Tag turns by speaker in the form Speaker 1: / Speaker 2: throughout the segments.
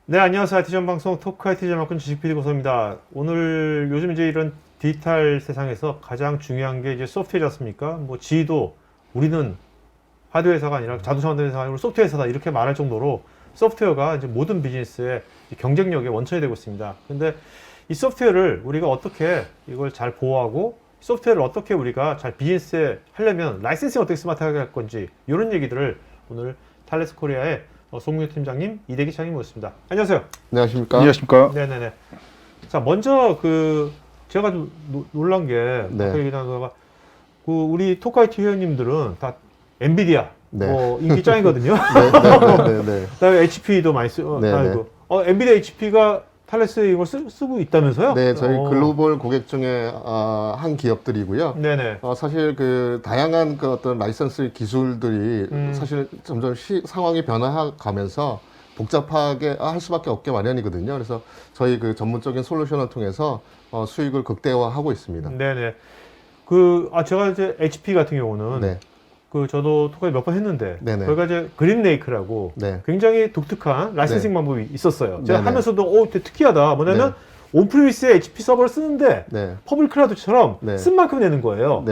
Speaker 1: 네, 안녕하세요. IT전 방송 토크 IT전 맡은 주식 PD 고소입니다. 오늘 요즘 이제 이런 디지털 세상에서 가장 중요한 게 이제 소프트웨어지 않습니까? 뭐 지도 우리는 하드웨어 회사가 아니라 자동차 만드는 회사가 아니라 소프트웨어 회사다 이렇게 말할 정도로 소프트웨어가 이제 모든 비즈니스의 경쟁력의 원천이 되고 있습니다. 근데 이 소프트웨어를 우리가 어떻게 이걸 잘 보호하고 소프트웨어를 어떻게 우리가 잘 비즈니스에 하려면 라이센싱 어떻게 스마트하게 할 건지 이런 얘기들을 오늘 탈레스 코리아의 송민규 팀장님, 이대기 차장님 모셨습니다. 안녕하세요.
Speaker 2: 안녕하십니까?
Speaker 3: 안녕하십니까?
Speaker 1: 네네네. 자, 먼저 제가 좀 놀란 게 아까 얘기한 거가 우리 토크아이티 회원님들은 다 엔비디아 인기 짱이거든요.
Speaker 2: 네.
Speaker 1: 그다음에 HP도 많이 쓰고 엔비디아 HP가 탈레스 이걸 쓰고 있다면서요?
Speaker 2: 네, 저희 글로벌 고객 중에 한 기업들이고요.
Speaker 1: 네네.
Speaker 2: 사실 다양한 어떤 라이선스 기술들이 사실 점점 상황이 변화가면서 복잡하게 할 수밖에 없게 마련이거든요. 그래서 저희 전문적인 솔루션을 통해서 수익을 극대화하고 있습니다.
Speaker 1: 네네. 제가 이제 HP 같은 경우는 저도 토크에 몇 번 했는데 거기가 이제 그린레이크라고 굉장히 독특한 라이센싱 방법이 있었어요. 제가 하면서도 되게 특이하다. 뭐냐면 온프리미스에 HP 서버를 쓰는데 퍼블릭 클라우드처럼 쓴 만큼 내는 거예요.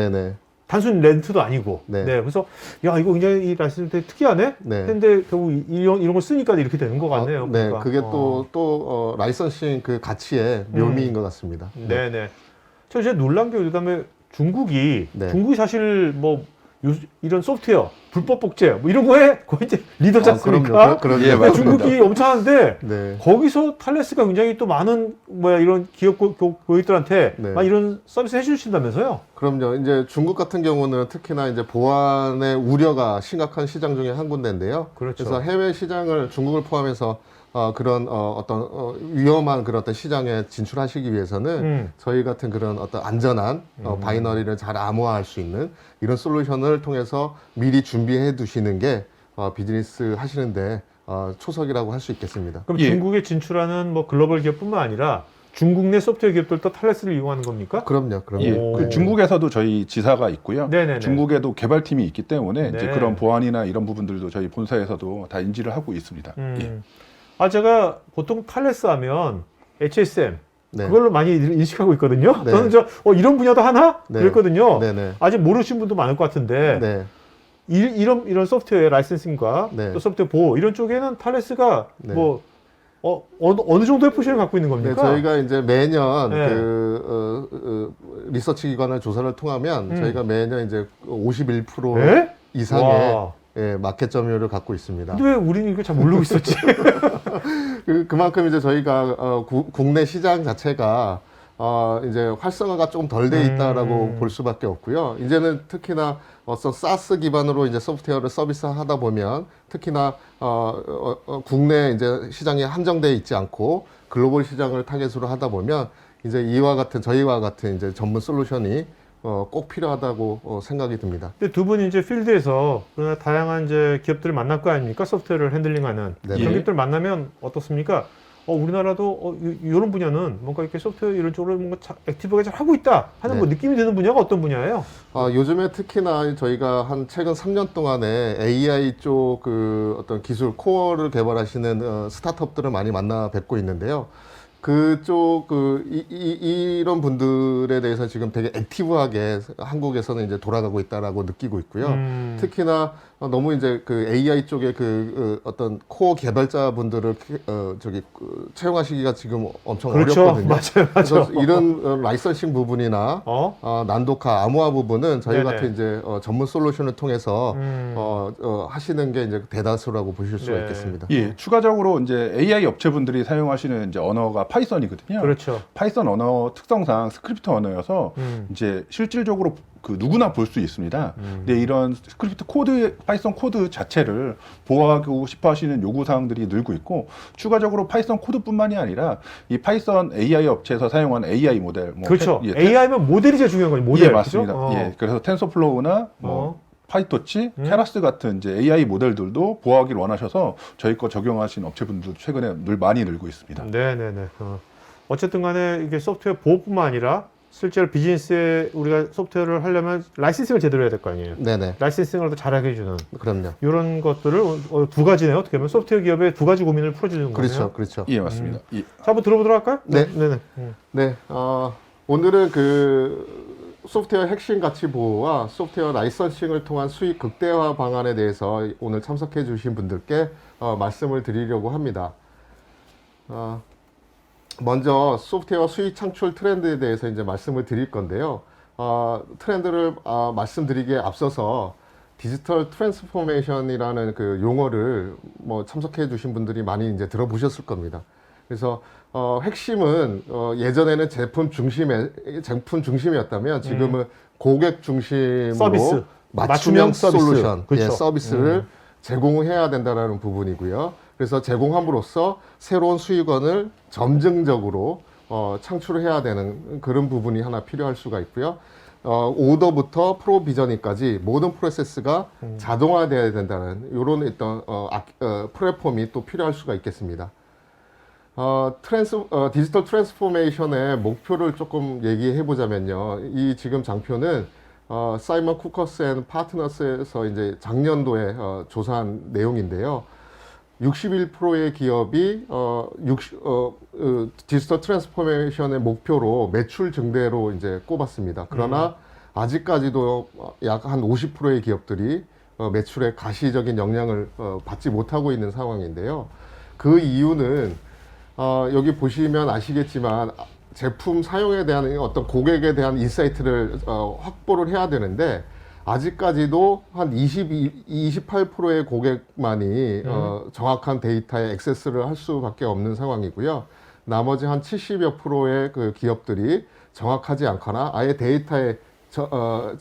Speaker 1: 단순 렌트도 아니고. 그래서 야 이거 굉장히 이 라이센싱 되게 특이하네. 근데 결국 이런 걸 쓰니까 이렇게 되는 것 같네요.
Speaker 2: 그러니까. 그게 또 라이선싱 가치의 묘미인 것 같습니다.
Speaker 1: 네네. 저 이제 놀란 게 그다음에 중국이 사실 이런 소프트웨어, 불법 복제, 이런 거에 거의 이제 리더지 않습니까?
Speaker 2: 그럼요.
Speaker 1: 중국이 엄청 하는데, 거기서 탈레스가 굉장히 또 많은, 이런 기업 고객들한테 이런 서비스 해주신다면서요?
Speaker 2: 그럼요. 이제 중국 같은 경우는 특히나 이제 보안의 우려가 심각한 시장 중에 한 군데인데요. 그래서 해외 시장을 중국을 포함해서 어떤 위험한 그런 어떤 시장에 진출하시기 위해서는 저희 같은 그런 어떤 안전한 바이너리를 잘 암호화할 수 있는 이런 솔루션을 통해서 미리 준비해 두시는 게 비즈니스 하시는데 초석이라고 할 수 있겠습니다.
Speaker 1: 그럼 중국에 진출하는 글로벌 기업뿐만 아니라 중국 내 소프트웨어 기업들도 탈레스를 이용하는 겁니까?
Speaker 2: 그럼요.
Speaker 3: 중국에서도 저희 지사가 있고요.
Speaker 1: 네네네.
Speaker 3: 중국에도 개발팀이 있기 때문에 이제 그런 보안이나 이런 부분들도 저희 본사에서도 다 인지를 하고 있습니다.
Speaker 1: 제가 보통 탈레스 하면 HSM 그걸로 많이 인식하고 있거든요. 저는 이런 분야도 하나? 그랬거든요. 아직 모르시는 분도 많을 것 같은데 이런 소프트웨어 라이센싱과 또 소프트웨어 보호 이런 쪽에는 탈레스가 어느 정도의 포션을 갖고 있는 겁니까?
Speaker 2: 저희가 이제 매년 리서치 기관의 조사를 통하면 저희가 매년 이제 51% 이상의 마켓 점유율을 갖고 있습니다.
Speaker 1: 근데 왜 우리는 이거 잘 모르고 있었지?
Speaker 2: 그만큼 이제 저희가 국내 시장 자체가 이제 활성화가 조금 덜 돼 있다라고 볼 수밖에 없고요. 이제는 특히나 사스 기반으로 이제 소프트웨어를 서비스하다 보면 특히나 국내 이제 시장이 한정돼 있지 않고 글로벌 시장을 타겟으로 하다 보면 이제 저희와 같은 이제 전문 솔루션이 꼭 필요하다고 생각이 듭니다.
Speaker 1: 근데 두 분이 이제 필드에서 다양한 이제 기업들을 만날 거 아닙니까? 소프트웨어를 핸들링하는 기업들 만나면 어떻습니까? 우리나라도 이런 분야는 뭔가 이렇게 소프트웨어 이런 쪽으로 뭔가 액티브하게 잘 하고 있다 하는 느낌이 드는 분야가 어떤 분야예요?
Speaker 2: 요즘에 특히나 저희가 최근 3년 동안에 AI 쪽 어떤 기술 코어를 개발하시는 스타트업들을 많이 만나 뵙고 있는데요. 이런 분들에 대해서 지금 되게 액티브하게 한국에서는 이제 돌아가고 있다라고 느끼고 있고요. 특히나 너무 이제 AI 쪽에 어떤 코어 개발자 분들을 채용하시기가 지금 엄청 어렵거든요.
Speaker 1: 맞아요.
Speaker 2: 그래서 이런 라이선싱 부분이나 난독화, 암호화 부분은 저희 같은 이제 전문 솔루션을 통해서 하시는 게 이제 대다수라고 보실 수가 있겠습니다.
Speaker 3: 추가적으로 이제 AI 업체분들이 사용하시는 이제 언어가 파이썬이거든요. 파이썬 언어 특성상 스크립트 언어여서 이제 실질적으로 누구나 볼 수 있습니다. 근데 이런 스크립트 파이썬 코드 자체를 보호하고 싶어 하시는 요구사항들이 늘고 있고, 추가적으로 파이썬 코드뿐만이 아니라 이 파이썬 AI 업체에서 사용하는 AI 모델.
Speaker 1: AI면 모델이 제일 중요한 거죠. 모델.
Speaker 3: 맞습니다. 그래서 텐서플로우나 파이토치, 케라스 같은 이제 AI 모델들도 보호하기를 원하셔서 저희 거 적용하신 업체분들도 최근에 많이 늘고 있습니다.
Speaker 1: 네네네. 어쨌든 간에 이게 소프트웨어 보호뿐만 아니라 실제로 비즈니스에 우리가 소프트웨어를 하려면 라이센싱을 제대로 해야 될 거 아니에요.
Speaker 2: 네네.
Speaker 1: 라이센싱을 더 잘하게 해주는
Speaker 2: 그럼요.
Speaker 1: 이런 것들을 두 가지네요. 어떻게 보면 소프트웨어 기업의 두 가지 고민을 풀어주는 거네요.
Speaker 2: 그렇죠, 그렇죠.
Speaker 3: 예, 맞습니다. 예.
Speaker 1: 자, 한번 들어보도록 할까요?
Speaker 2: 네.
Speaker 1: 네네.
Speaker 2: 네, 오늘은 그 소프트웨어 핵심 가치 보호와 소프트웨어 라이선싱을 통한 수익 극대화 방안에 대해서 오늘 참석해 주신 분들께 말씀을 드리려고 합니다. 먼저 소프트웨어 수익 창출 트렌드에 대해서 이제 말씀을 드릴 건데요. 트렌드를 말씀드리기에 앞서서 디지털 트랜스포메이션이라는 그 용어를 뭐 참석해 주신 분들이 많이 이제 들어보셨을 겁니다. 그래서 핵심은 예전에는 제품 중심이었다면 지금은 고객 중심으로
Speaker 1: 서비스.
Speaker 2: 맞춤형
Speaker 1: 서비스.
Speaker 2: 솔루션,
Speaker 1: 그렇죠.
Speaker 2: 예, 서비스를 제공해야 된다는 부분이고요. 그래서 제공함으로써 새로운 수익원을 점증적으로 창출해야 되는 그런 부분이 하나 필요할 수가 있고요. 오더부터 프로비저닝까지 모든 프로세스가 자동화되어야 된다는 이런 어떤 플랫폼이 또 필요할 수가 있겠습니다. 디지털 트랜스포메이션의 목표를 조금 얘기해 보자면요. 이 지금 장표는 사이먼 쿠커스 앤 파트너스에서 이제 작년도에 조사한 내용인데요. 61%의 기업이 디지털 트랜스포메이션의 목표로 매출 증대로 이제 꼽았습니다. 그러나 아직까지도 약 한 50%의 기업들이 매출에 가시적인 영향을 받지 못하고 있는 상황인데요. 그 이유는 여기 보시면 아시겠지만 제품 사용에 대한 어떤 고객에 대한 인사이트를 확보를 해야 되는데 아직까지도 한 28%의 고객만이 정확한 데이터에 액세스를 할 수밖에 없는 상황이고요. 나머지 한 70여 프로의 그 기업들이 정확하지 않거나 아예 데이터에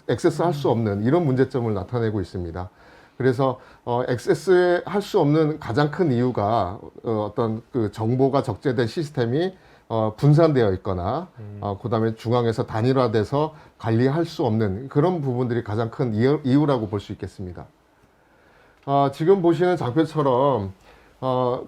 Speaker 2: 액세스 할 수 없는 이런 문제점을 나타내고 있습니다. 그래서 액세스 할 수 없는 가장 큰 이유가 어떤 그 정보가 적재된 시스템이 분산되어 있거나 그다음에 중앙에서 단일화돼서 관리할 수 없는 그런 부분들이 가장 큰 이유라고 볼 수 있겠습니다. 지금 보시는 장표처럼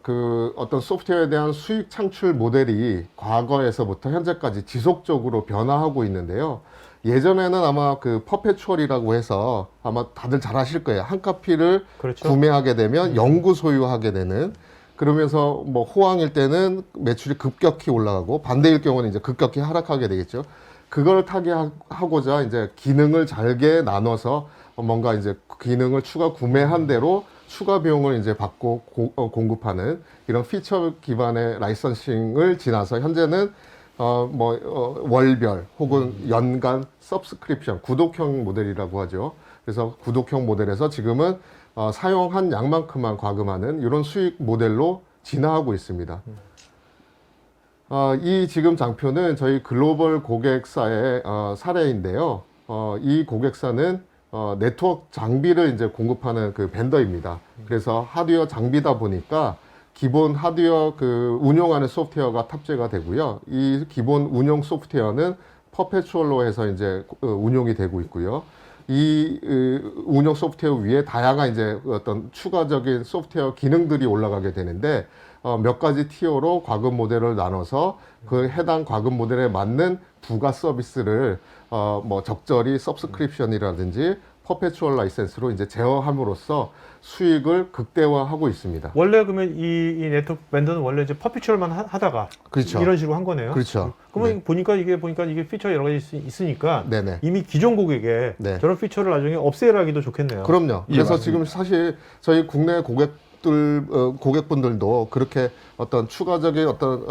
Speaker 2: 그 어떤 소프트웨어에 대한 수익 창출 모델이 과거에서부터 현재까지 지속적으로 변화하고 있는데요. 예전에는 아마 그 퍼페추얼이라고 해서 아마 다들 잘 아실 거예요. 한 카피를
Speaker 1: 그렇죠.
Speaker 2: 구매하게 되면 영구 소유하게 되는 그러면서 뭐 호황일 때는 매출이 급격히 올라가고 반대일 경우는 이제 급격히 하락하게 되겠죠. 그걸 타개하고자 이제 기능을 잘게 나눠서 뭔가 이제 기능을 추가 구매한 대로 추가 비용을 이제 받고 공급하는 이런 피처 기반의 라이선싱을 지나서 현재는 월별 혹은 연간 서브스크립션 구독형 모델이라고 하죠. 그래서 구독형 모델에서 지금은 사용한 양만큼만 과금하는 이런 수익 모델로 진화하고 있습니다. 이 지금 장표는 저희 글로벌 고객사의 사례인데요. 이 고객사는 네트워크 장비를 이제 공급하는 그 벤더입니다. 그래서 하드웨어 장비다 보니까 기본 하드웨어 그 운용하는 소프트웨어가 탑재가 되고요. 이 기본 운용 소프트웨어는 퍼페추얼로 해서 이제 운용이 되고 있고요. 이 운영 소프트웨어 위에 다양한 이제 어떤 추가적인 소프트웨어 기능들이 올라가게 되는데 몇 가지 티어로 과금 모델을 나눠서 그 해당 과금 모델에 맞는 부가 서비스를 뭐 적절히 서브스크립션이라든지 퍼페추얼 라이센스로 이제 제어함으로써 수익을 극대화하고 있습니다.
Speaker 1: 원래 그러면 이 네트워크 밴드는 원래 이제 퍼피추얼만 하다가
Speaker 2: 그렇죠.
Speaker 1: 이런 식으로 한 거네요.
Speaker 2: 그렇죠.
Speaker 1: 그러면
Speaker 2: 네.
Speaker 1: 보니까 이게 피처 여러 가지 있으니까
Speaker 2: 네네.
Speaker 1: 이미 기존 고객에
Speaker 2: 네.
Speaker 1: 저런 피처를 나중에 업세일하기도 좋겠네요.
Speaker 2: 그럼요.
Speaker 3: 예,
Speaker 2: 그래서
Speaker 3: 맞습니다.
Speaker 2: 지금 사실 저희 국내 고객분들도 그렇게 어떤 추가적인 어떤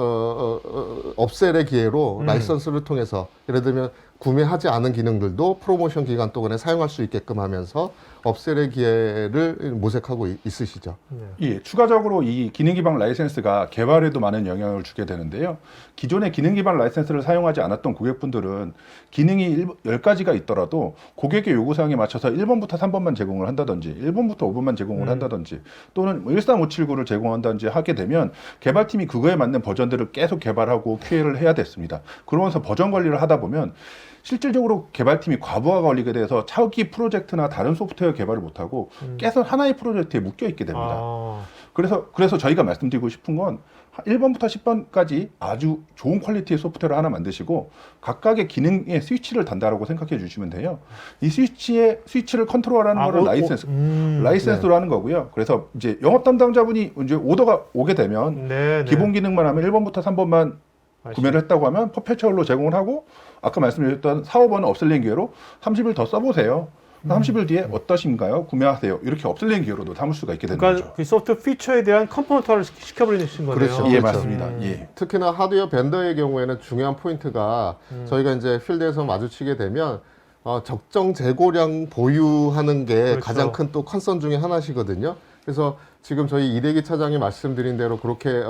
Speaker 2: 업셀의 기회로 라이선스를 통해서 예를 들면 구매하지 않은 기능들도 프로모션 기간 동안에 사용할 수 있게끔 하면서 업셀의 기회를 모색하고 있으시죠.
Speaker 3: 예, 추가적으로 이 기능 기반 라이센스가 개발에도 많은 영향을 주게 되는데요. 기존의 기능 기반 라이센스를 사용하지 않았던 고객분들은 기능이 10가지가 있더라도 고객의 요구사항에 맞춰서 1번부터 3번만 제공을 한다든지 1번부터 5번만 제공을 한다든지 또는 13579를 제공한다든지 하게 되면 개발팀이 그거에 맞는 버전들을 계속 개발하고 QA를 해야 됐습니다. 그러면서 버전 관리를 하다 보면 실질적으로 개발팀이 과부하가 걸리게 돼서 차기 프로젝트나 다른 소프트웨어 개발을 못하고 계속 하나의 프로젝트에 묶여 있게 됩니다. 그래서 저희가 말씀드리고 싶은 건 1번부터 10번까지 아주 좋은 퀄리티의 소프트웨어를 하나 만드시고 각각의 기능의 스위치를 단다라고 생각해 주시면 돼요. 이 스위치를 컨트롤하는 거를 라이센스로 하는 거고요. 그래서 이제 영업 담당자분이 이제 오더가 오게 되면 기본 기능만 하면 1번부터 3번만 구매를 했다고 하면 퍼페추얼로 제공을 하고 아까 말씀드렸던 4, 5번은 업셀링 기회로 30일 더 써보세요. 30일 뒤에 어떠신가요? 구매하세요. 이렇게 업셀링 기회로도 삼을 수가 있게 되는 거죠.
Speaker 1: 그 소프트웨어 피처에 대한 컴포넌트화를 시켜버리는 거네요.
Speaker 2: 그렇죠.
Speaker 3: 예,
Speaker 2: 그렇죠.
Speaker 3: 맞습니다. 예.
Speaker 2: 특히나 하드웨어 벤더의 경우에는 중요한 포인트가 저희가 이제 필드에서 마주치게 되면 적정 재고량 보유하는 게
Speaker 1: 그렇죠.
Speaker 2: 가장 큰 또 컨선 중에 하나시거든요. 그래서 지금 저희 이대기 차장이 말씀드린 대로 그렇게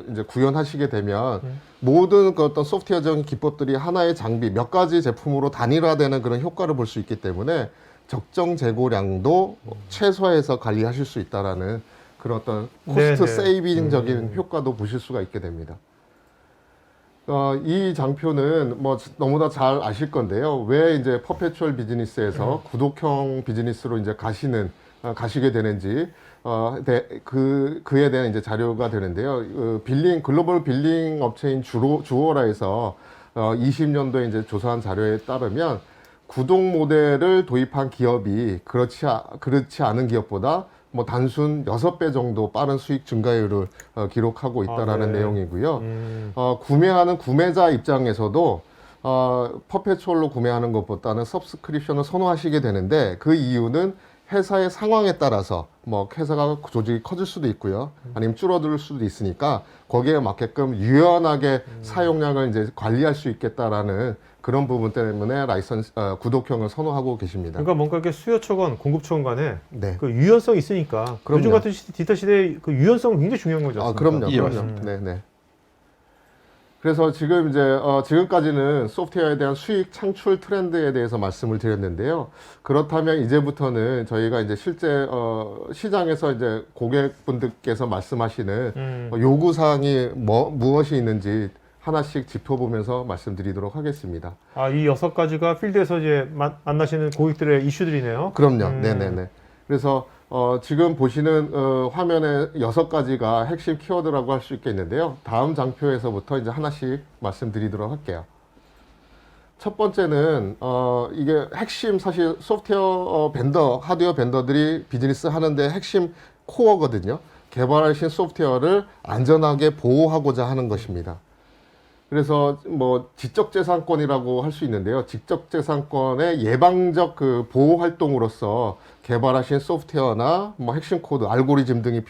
Speaker 2: 이제 구현하시게 되면 모든 그 어떤 소프트웨어적인 기법들이 하나의 장비 몇 가지 제품으로 단일화되는 그런 효과를 볼 수 있기 때문에 적정 재고량도 최소화해서 관리하실 수 있다라는 그런 어떤 코스트 세이빙적인 효과도 보실 수가 있게 됩니다. 이 장표는 뭐 너무나 잘 아실 건데요. 왜 이제 퍼페추얼 비즈니스에서 구독형 비즈니스로 이제 가시게 되는지 그에 대한 이제 자료가 되는데요. 글로벌 빌링 업체인 주어라에서 20년도에 이제 조사한 자료에 따르면 구독 모델을 도입한 기업이 그렇지 않은 기업보다 뭐 단순 6배 정도 빠른 수익 증가율을 기록하고 있다라는 내용이고요. 구매하는 구매자 입장에서도 퍼페추얼로 구매하는 것보다는 서브스크립션을 선호하시게 되는데 그 이유는 회사의 상황에 따라서 뭐 회사가 조직이 커질 수도 있고요. 아니면 줄어들 수도 있으니까 거기에 맞게끔 유연하게 사용량을 이제 관리할 수 있겠다라는 그런 부분 때문에 구독형을 선호하고 계십니다.
Speaker 1: 그러니까 뭔가 이렇게 수요 초건, 공급 초건 간에
Speaker 2: 네.
Speaker 1: 그 유연성이 있으니까
Speaker 2: 그럼요.
Speaker 1: 요즘 같은 디지털 시대에 그 유연성은 굉장히 중요한 거죠.
Speaker 2: 그럼요.
Speaker 3: 예,
Speaker 2: 그럼요.
Speaker 3: 맞습니다.
Speaker 2: 네. 그래서 지금 이제 지금까지는 소프트웨어에 대한 수익 창출 트렌드에 대해서 말씀을 드렸는데요. 그렇다면 이제부터는 저희가 이제 실제 시장에서 이제 고객분들께서 말씀하시는 요구 사항이 무엇이 있는지 하나씩 짚어보면서 말씀드리도록 하겠습니다.
Speaker 1: 이 6가지가 필드에서 이제 만나시는 고객들의 이슈들이네요.
Speaker 2: 그럼요. 네네네. 그래서 지금 보시는 화면에 6가지가 핵심 키워드라고 할 수 있겠는데요. 다음 장표에서부터 이제 하나씩 말씀드리도록 할게요. 첫 번째는 이게 핵심 사실 소프트웨어 하드웨어 벤더들이 비즈니스 하는데 핵심 코어거든요. 개발하신 소프트웨어를 안전하게 보호하고자 하는 것입니다. 그래서 뭐 지적재산권이라고 할 수 있는데요. 지적재산권의 예방적 그 보호 활동으로서 개발하신 소프트웨어나 뭐 핵심 코드, 알고리즘 등이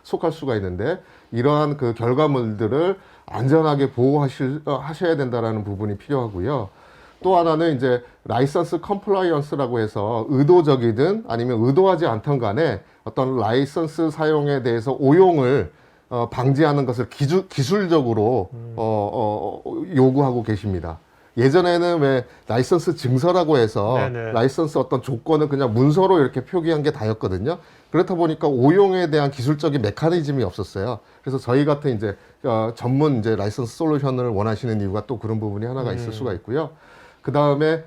Speaker 2: 속할 수가 있는데 이러한 그 결과물들을 안전하게 보호하셔야 된다라는 부분이 필요하고요. 또 하나는 이제 라이선스 컴플라이언스라고 해서 의도적이든 아니면 의도하지 않던 간에 어떤 라이선스 사용에 대해서 오용을 방지하는 것을 기술적으로 요구하고 계십니다. 예전에는 왜 라이선스 증서라고 해서 라이선스 어떤 조건을 그냥 문서로 이렇게 표기한 게 다였거든요. 그렇다 보니까 오용에 대한 기술적인 메커니즘이 없었어요. 그래서 저희 같은 이제 전문 이제 라이선스 솔루션을 원하시는 이유가 또 그런 부분이 하나가 있을 수가 있고요. 그 다음에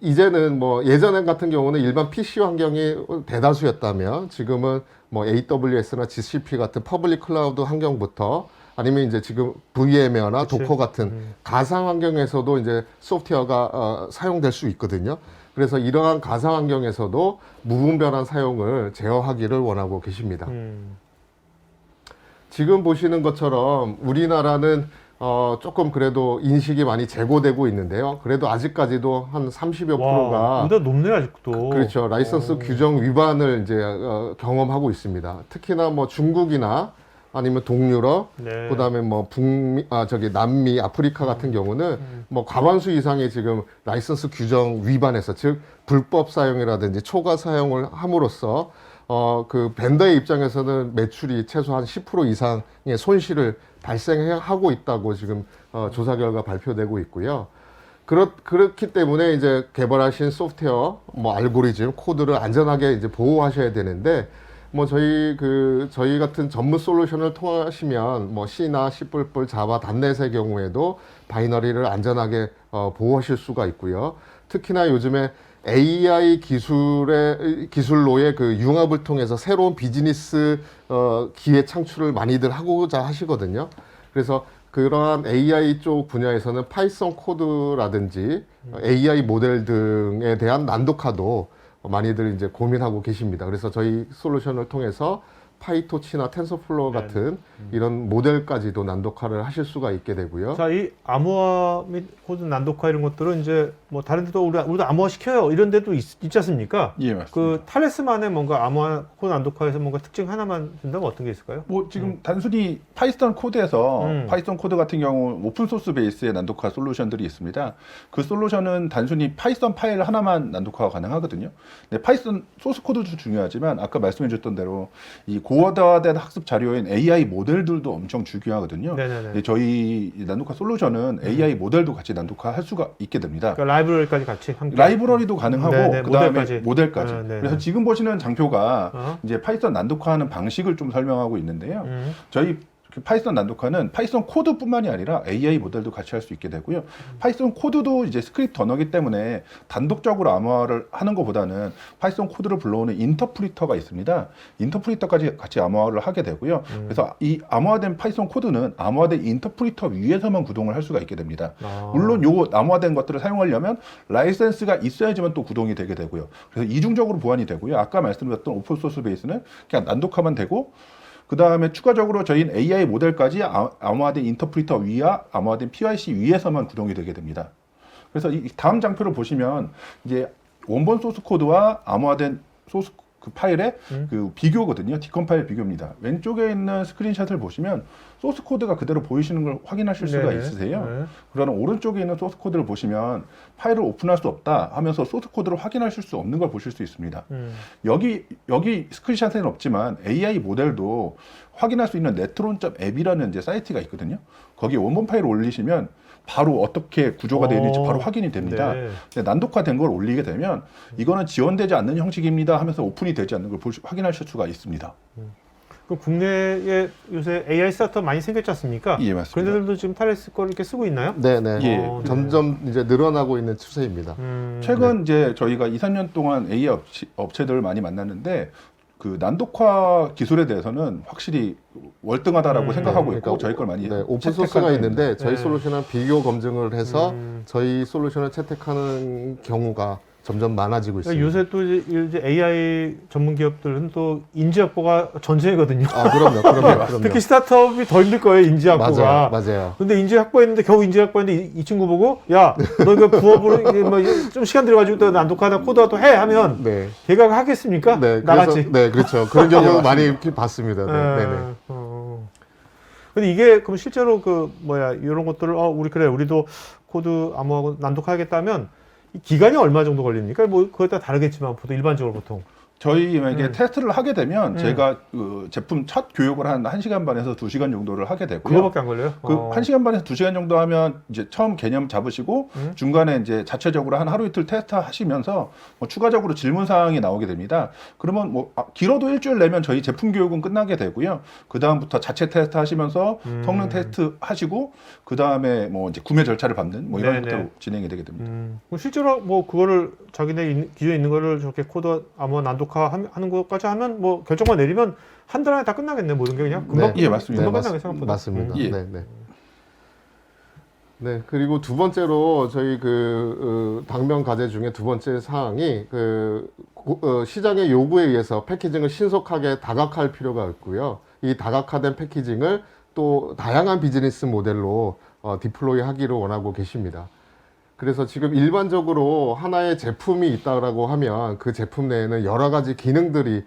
Speaker 2: 이제는 뭐 예전 같은 경우는 일반 PC 환경이 대다수였다면 지금은 뭐 AWS나 GCP 같은 퍼블릭 클라우드 환경부터 아니면 이제 지금 VMware나 도커 같은 가상 환경에서도 이제 소프트웨어가 사용될 수 있거든요. 그래서 이러한 가상 환경에서도 무분별한 사용을 제어하기를 원하고 계십니다. 지금 보시는 것처럼 우리나라는 조금 그래도 인식이 많이 제고되고 있는데요. 그래도 아직까지도 한 30여 프로가
Speaker 1: 우리가 높네요, 아직도.
Speaker 2: 그렇죠. 라이선스 규정 위반을 이제 경험하고 있습니다. 특히나 뭐 중국이나 아니면 동유럽, 그다음에 뭐 남미, 아프리카 같은 경우는 뭐 과반수 이상의 지금 라이선스 규정 위반에서 즉 불법 사용이라든지 초과 사용을 함으로써 그 벤더의 입장에서는 매출이 최소한 10% 이상의 손실을 발생하고 있다고 지금 조사 결과 발표되고 있고요. 그렇기 때문에 이제 개발하신 소프트웨어, 뭐 알고리즘, 코드를 안전하게 이제 보호하셔야 되는데 뭐 저희 같은 전문 솔루션을 통하시면 뭐 C나 C++, 자바, 단넷의 경우에도 바이너리를 안전하게 보호하실 수가 있고요. 특히나 요즘에 AI 기술로의 그 융합을 통해서 새로운 비즈니스 기회 창출을 많이들 하고자 하시거든요. 그래서 그러한 AI 쪽 분야에서는 파이썬 코드라든지 AI 모델 등에 대한 난독화도 많이들 이제 고민하고 계십니다. 그래서 저희 솔루션을 통해서 파이토치나 텐서플로우 같은 이런 모델까지도 난독화를 하실 수가 있게 되고요.
Speaker 1: 자, 이 암호화 및 코드 난독화 이런 것들은 이제 뭐 다른 데도 우리도 암호화 시켜요. 이런 데도 있지 않습니까?
Speaker 3: 예, 맞습니다.
Speaker 1: 그 탈레스만의 뭔가 암호화 코드 난독화에서 뭔가 특징 하나만 준다면 어떤 게 있을까요?
Speaker 3: 뭐 지금 단순히 파이썬 코드에서 파이썬 코드 같은 경우 오픈 소스 베이스의 난독화 솔루션들이 있습니다. 그 솔루션은 단순히 파이썬 파일 하나만 난독화가 가능하거든요. 근데 파이썬 소스 코드도 중요하지만 아까 말씀해 주셨던 대로 이 고도화된 학습 자료인 AI 모델들도 엄청 중요하거든요.
Speaker 1: 네네네.
Speaker 3: 저희 난독화 솔루션은 AI 모델도 같이 난독화할 수가 있게 됩니다.
Speaker 1: 그러니까 라이브러리까지 같이 함께.
Speaker 3: 라이브러리도 가능하고
Speaker 1: 네네,
Speaker 3: 그다음에 모델까지.
Speaker 1: 네네.
Speaker 3: 그래서 지금 보시는 장표가 이제 파이썬 난독화하는 방식을 좀 설명하고 있는데요. 저희 파이썬 난독화는 파이썬 코드뿐만이 아니라 AI 모델도 같이 할 수 있게 되고요. 파이썬 코드도 이제 스크립트 언어이기 때문에 단독적으로 암호화를 하는 것보다는 파이썬 코드를 불러오는 인터프리터가 있습니다. 인터프리터까지 같이 암호화를 하게 되고요. 그래서 이 암호화된 파이썬 코드는 암호화된 인터프리터 위에서만 구동을 할 수가 있게 됩니다. 물론 요 암호화된 것들을 사용하려면 라이센스가 있어야지만 또 구동이 되게 되고요. 그래서 이중적으로 보완이 되고요. 아까 말씀드렸던 오픈소스 베이스는 그냥 난독화만 되고 그 다음에 추가적으로 저희는 AI 모델까지 암호화된 인터프리터 위와 암호화된 PIC 위에서만 구동이 되게 됩니다. 그래서 이 다음 장표를 보시면 이제 원본 소스 코드와 암호화된 소스 그 파일의 그 비교거든요. 디컴파일 비교입니다. 왼쪽에 있는 스크린샷을 보시면 소스 코드가 그대로 보이시는 걸 확인하실 수가 있으세요.
Speaker 1: 네.
Speaker 3: 그러나 오른쪽에 있는 소스 코드를 보시면 파일을 오픈할 수 없다 하면서 소스 코드를 확인하실 수 없는 걸 보실 수 있습니다. 여기 스크린샷에는 없지만 AI 모델도 확인할 수 있는 네트론.앱이라는 이제 사이트가 있거든요. 거기 원본 파일을 올리시면 바로 어떻게 구조가 되어 있는지 바로 확인이 됩니다.
Speaker 1: 네.
Speaker 3: 근데 난독화된 걸 올리게 되면 이거는 지원되지 않는 형식입니다 하면서 오픈이 되지 않는 걸 확인하실 수가 있습니다.
Speaker 1: 그 국내에 요새 AI 스타트업 많이 생겼지 않습니까?
Speaker 3: 예, 맞습니다.
Speaker 1: 그런 데들도 지금 탈레스 거를 이렇게 쓰고 있나요?
Speaker 2: 네네.
Speaker 3: 예.
Speaker 2: 점점 이제 늘어나고 있는 추세입니다.
Speaker 3: 최근 이제 저희가 2, 3년 동안 AI 업체들을 많이 만났는데 그 난독화 기술에 대해서는 확실히 월등하다라고 생각하고 있고 저희 걸 많이
Speaker 2: 오픈 소스가 있는데 저희
Speaker 1: 네.
Speaker 2: 솔루션은 비교 검증을 해서 저희 솔루션을 채택하는 경우가 점점 많아지고 있습니다.
Speaker 1: 요새 또 이제 AI 전문 기업들은 또 인지 확보가 전쟁이거든요.
Speaker 2: 아, 그럼요.
Speaker 1: 특히 스타트업이 더 힘들 거예요, 인지 확보가.
Speaker 2: 맞아요.
Speaker 1: 근데 인지 확보했는데 겨우 인지 확보했는데 이 친구 보고 야, 너 이거 부업으로 좀 시간 들여가지고 또 난독하다 코드화 또 해 하면
Speaker 2: 네.
Speaker 1: 걔가 하겠습니까?
Speaker 2: 네,
Speaker 1: 나같이.
Speaker 2: 네, 그렇죠. 그런 경우 많이 봤습니다. 네, 네네.
Speaker 1: 근데 이게 그럼 실제로 이런 것들을 우리도 코드 암호하고 난독하겠다면 이 기간이 얼마 정도 걸립니까? 뭐 그거에 따라 다르겠지만 보통
Speaker 3: 저희 만약에 테스트를 하게 되면 제가 그 제품 첫 교육을 한 1시간 반에서 2시간 정도를 하게 되고요.
Speaker 1: 그거밖에 안 걸려요?
Speaker 3: 그 1시간 반에서 2시간 정도 하면 이제 처음 개념 잡으시고 중간에 이제 자체적으로 한 하루 이틀 테스트 하시면서 뭐 추가적으로 질문 사항이 나오게 됩니다. 그러면 뭐 길어도 일주일 내면 저희 제품 교육은 끝나게 되고요. 그 다음부터 자체 테스트 하시면서 성능 테스트 하시고 그 다음에 뭐 이제 구매 절차를 밟는 뭐 이런
Speaker 1: 네네.
Speaker 3: 것들로 진행이 되게 됩니다.
Speaker 1: 그럼 실제로 뭐 그거를 자기네 기존에 있는 거를 저렇게 코드 암호 난독화하는 것까지 하면 뭐 결정만 내리면 한 달 안에 다 끝나겠네 모든 게 그냥 금방
Speaker 3: 예, 맞습니다.
Speaker 1: 금방 끝나게 생각보다.
Speaker 2: 맞습니다.
Speaker 3: 예.
Speaker 2: 네, 그리고 두 번째로 저희 당면 과제 중에 두 번째 사항이 시장의 요구에 의해서 패키징을 신속하게 다각화할 필요가 있고요. 이 다각화된 패키징을 또 다양한 비즈니스 모델로 디플로이 하기를 원하고 계십니다. 그래서 지금 일반적으로 하나의 제품이 있다고 하면 그 제품 내에는 여러 가지 기능들이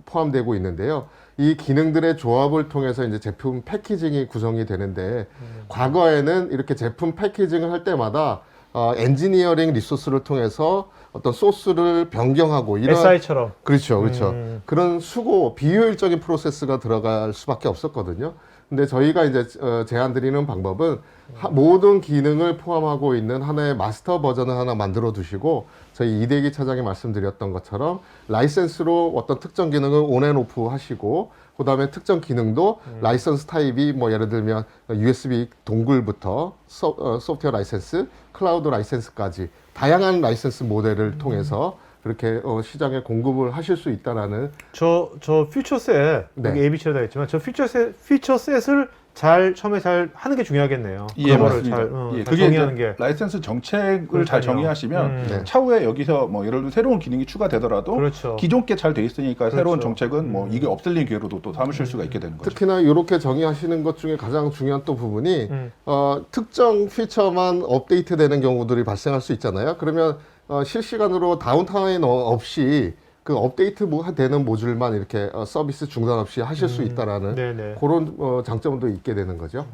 Speaker 2: 포함되고 있는데요. 이 기능들의 조합을 통해서 이제 제품 패키징이 구성이 되는데 과거에는 이렇게 제품 패키징을 할 때마다 엔지니어링 리소스를 통해서 어떤 소스를 변경하고 이런
Speaker 1: SI처럼.
Speaker 2: 그렇죠. 그런 비효율적인 프로세스가 들어갈 수밖에 없었거든요. 근데 저희가 이제 제안 드리는 방법은 모든 기능을 포함하고 있는 하나의 마스터 버전을 하나 만들어 두시고 저희 이대기 차장이 말씀드렸던 것처럼 라이센스로 어떤 특정 기능을 온앤오프 하시고 그 다음에 특정 기능도 라이선스 타입이 뭐 예를 들면 USB 동굴부터 소프트웨어 라이센스, 클라우드 라이센스까지 다양한 라이센스 모델을 통해서 그렇게 시장에 공급을 하실 수 있다라는
Speaker 1: 저 퓨처셋
Speaker 2: 네.
Speaker 1: 여기 ABC로 되어 있지만 저 퓨처셋을 처음에 잘 하는 게 중요하겠네요.
Speaker 3: 예,
Speaker 1: 그거를
Speaker 3: 맞습니다.
Speaker 1: 잘,
Speaker 3: 예,
Speaker 1: 잘
Speaker 3: 그게
Speaker 1: 정의하는
Speaker 3: 이제
Speaker 1: 게.
Speaker 3: 라이센스 정책을
Speaker 1: 그러니까요.
Speaker 3: 잘 정의하시면
Speaker 2: 네.
Speaker 3: 차후에 여기서 뭐 예를 들어 새로운 기능이 추가되더라도
Speaker 1: 그렇죠.
Speaker 3: 기존 게 잘 돼 있으니까 새로운
Speaker 1: 그렇죠.
Speaker 3: 정책은 뭐 이게 없앨린 기회로도 또 삼으실 수가 있게 되는 거죠.
Speaker 2: 특히나 이렇게 정의하시는 것 중에 가장 중요한 또 부분이 특정 피처만 업데이트되는 경우들이 발생할 수 있잖아요. 그러면 실시간으로 다운타임 없이 그 업데이트 되는 모듈만 이렇게 서비스 중단 없이 하실 수 있다라는
Speaker 1: 네네.
Speaker 2: 그런 장점도 있게 되는 거죠.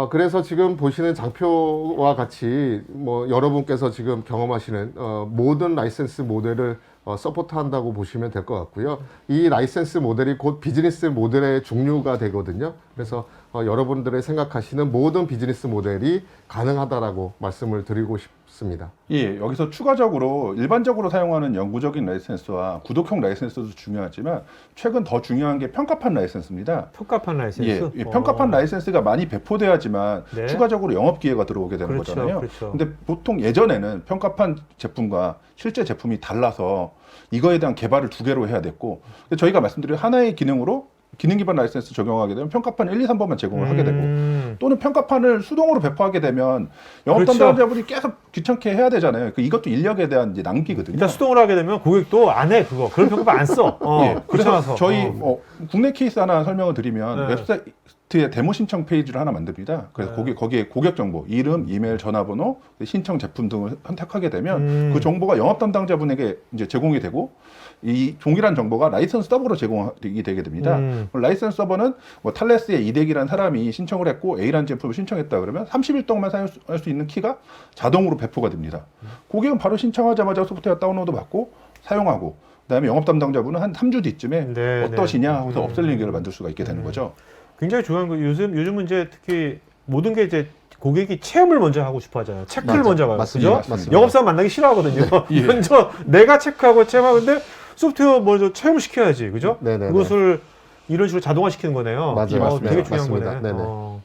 Speaker 2: 그래서 지금 보시는 장표와 같이 뭐 여러분께서 지금 경험하시는 모든 라이센스 모델을 서포트한다고 보시면 될 것 같고요. 이 라이센스 모델이 곧 비즈니스 모델의 종류가 되거든요. 그래서 여러분들의 생각하시는 모든 비즈니스 모델이 가능하다라고 말씀을 드리고 싶습니다.
Speaker 3: 예, 여기서 추가적으로 일반적으로 사용하는 영구적인 라이센스와 구독형 라이센스도 중요하지만 최근 더 중요한 게 평가판 라이센스입니다.
Speaker 1: 평가판 라이센스.
Speaker 3: 예, 평가판 라이센스가 많이 배포돼야지만
Speaker 1: 네.
Speaker 3: 추가적으로 영업 기회가 들어오게 되는
Speaker 1: 그렇죠,
Speaker 3: 거잖아요.
Speaker 1: 그렇죠.
Speaker 3: 근데 보통 예전에는 평가판 제품과 실제 제품이 달라서 이거에 대한 개발을 두 개로 해야 됐고 근데 저희가 말씀드린 하나의 기능으로 기능 기반 라이센스 적용하게 되면 평가판 1, 2, 3번만 제공을 하게 되고 또는 평가판을 수동으로 배포하게 되면 영업
Speaker 1: 그렇죠.
Speaker 3: 담당자분이 계속 귀찮게 해야 되잖아요. 이것도 인력에 대한 이제 낭비거든요.
Speaker 1: 일단 수동으로 하게 되면 고객도 안 해 그거. 그런 평가판 안 써.
Speaker 3: 예, 그래서
Speaker 1: 귀찮아서.
Speaker 3: 저희 국내 케이스 하나 설명을 드리면
Speaker 1: 네.
Speaker 3: 웹사이트에 데모 신청 페이지를 하나 만듭니다. 그래서 거기에 고객 정보, 이름, 이메일, 전화번호, 신청 제품 등을 선택하게 되면 그 정보가 영업 담당자분에게 이제 제공이 되고 이 동일한 정보가 라이선스 서버로 제공이 되게 됩니다. 라이선스 서버는 뭐 탈레스의 이덱이라는 사람이 신청을 했고 A라는 제품을 신청했다 그러면 30일 동안만 사용할 수 있는 키가 자동으로 배포가 됩니다. 고객은 바로 신청하자마자 소프트웨어 다운로드 받고 사용하고 그다음에 영업 담당자분은 한 3주 뒤쯤에
Speaker 1: 네,
Speaker 3: 어떠시냐 하고서 업셀링 기회를 만들 수가 있게 되는 거죠.
Speaker 1: 굉장히 중요한 거 요즘은 이제 특히 모든 게 이제 고객이 체험을 먼저 하고 싶어 하잖아요. 체크를
Speaker 2: 맞아,
Speaker 1: 먼저 가요.
Speaker 2: 맞습니다.
Speaker 1: 그죠?
Speaker 2: 맞습니다.
Speaker 1: 영업사원 만나기 싫어하거든요.
Speaker 3: 예.
Speaker 1: 먼저 내가 체크하고 체험하는데 소프트웨어 먼저 체험을 시켜야지. 그죠?
Speaker 2: 네네네.
Speaker 1: 그것을 이런 식으로 자동화 시키는 거네요.
Speaker 2: 맞아요.
Speaker 3: 맞습니다.
Speaker 1: 되게 중요한
Speaker 2: 맞습니다.
Speaker 1: 거네.
Speaker 2: 네네.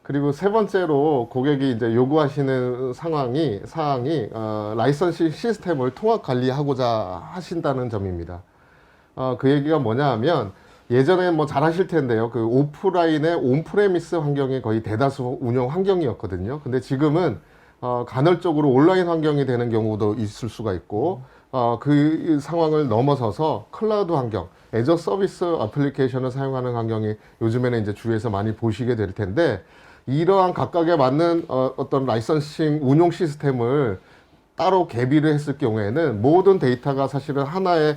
Speaker 2: 그리고 세 번째로 고객이 이제 요구하시는 사항이 라이선스 시스템을 통합 관리하고자 하신다는 점입니다. 그 얘기가 뭐냐 하면 예전에 뭐 잘 하실 텐데요. 그 오프라인의 온프레미스 환경이 거의 대다수 운영 환경이었거든요. 근데 지금은 간헐적으로 온라인 환경이 되는 경우도 있을 수가 있고 그 상황을 넘어서서 클라우드 환경, 애저 서비스 애플리케이션을 사용하는 환경이 요즘에는 이제 주위에서 많이 보시게 될 텐데 이러한 각각에 맞는 어떤 라이선싱 운용 시스템을 따로 개비를 했을 경우에는 모든 데이터가 사실은 하나의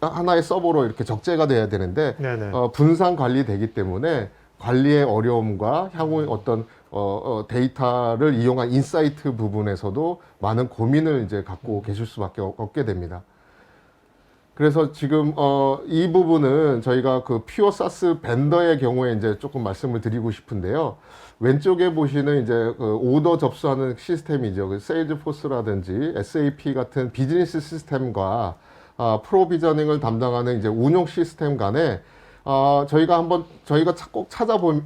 Speaker 2: 하나의 서버로 이렇게 적재가 돼야 되는데
Speaker 1: 네네.
Speaker 2: 분산 관리되기 때문에 관리의 어려움과 향후 어떤 데이터를 이용한 인사이트 부분에서도 많은 고민을 이제 갖고 계실 수밖에 없게 됩니다. 그래서 지금 이 부분은 저희가 그 퓨어 사스 벤더의 경우에 이제 조금 말씀을 드리고 싶은데요. 왼쪽에 보시는 이제 그 오더 접수하는 시스템이죠. 그 세일즈포스라든지 SAP 같은 비즈니스 시스템과 프로비저닝을 담당하는 이제 운용 시스템 간에 저희가 꼭 찾아보면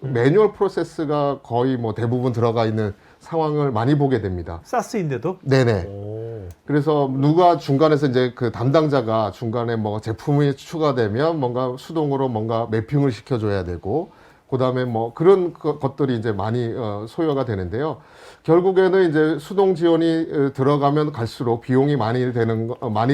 Speaker 2: 매뉴얼 프로세스가 거의 뭐 대부분 들어가 있는 상황을 많이 보게 됩니다.
Speaker 1: 사스인데도?
Speaker 2: 네네.
Speaker 1: 오.
Speaker 2: 그래서 누가 중간에서 이제 그 담당자가 중간에 뭐 제품이 추가되면 뭔가 수동으로 뭔가 매핑을 시켜줘야 되고 그다음에 뭐 그런 것들이 이제 많이 소요가 되는데요. 결국에는 이제 수동 지원이 들어가면 갈수록 비용이 많이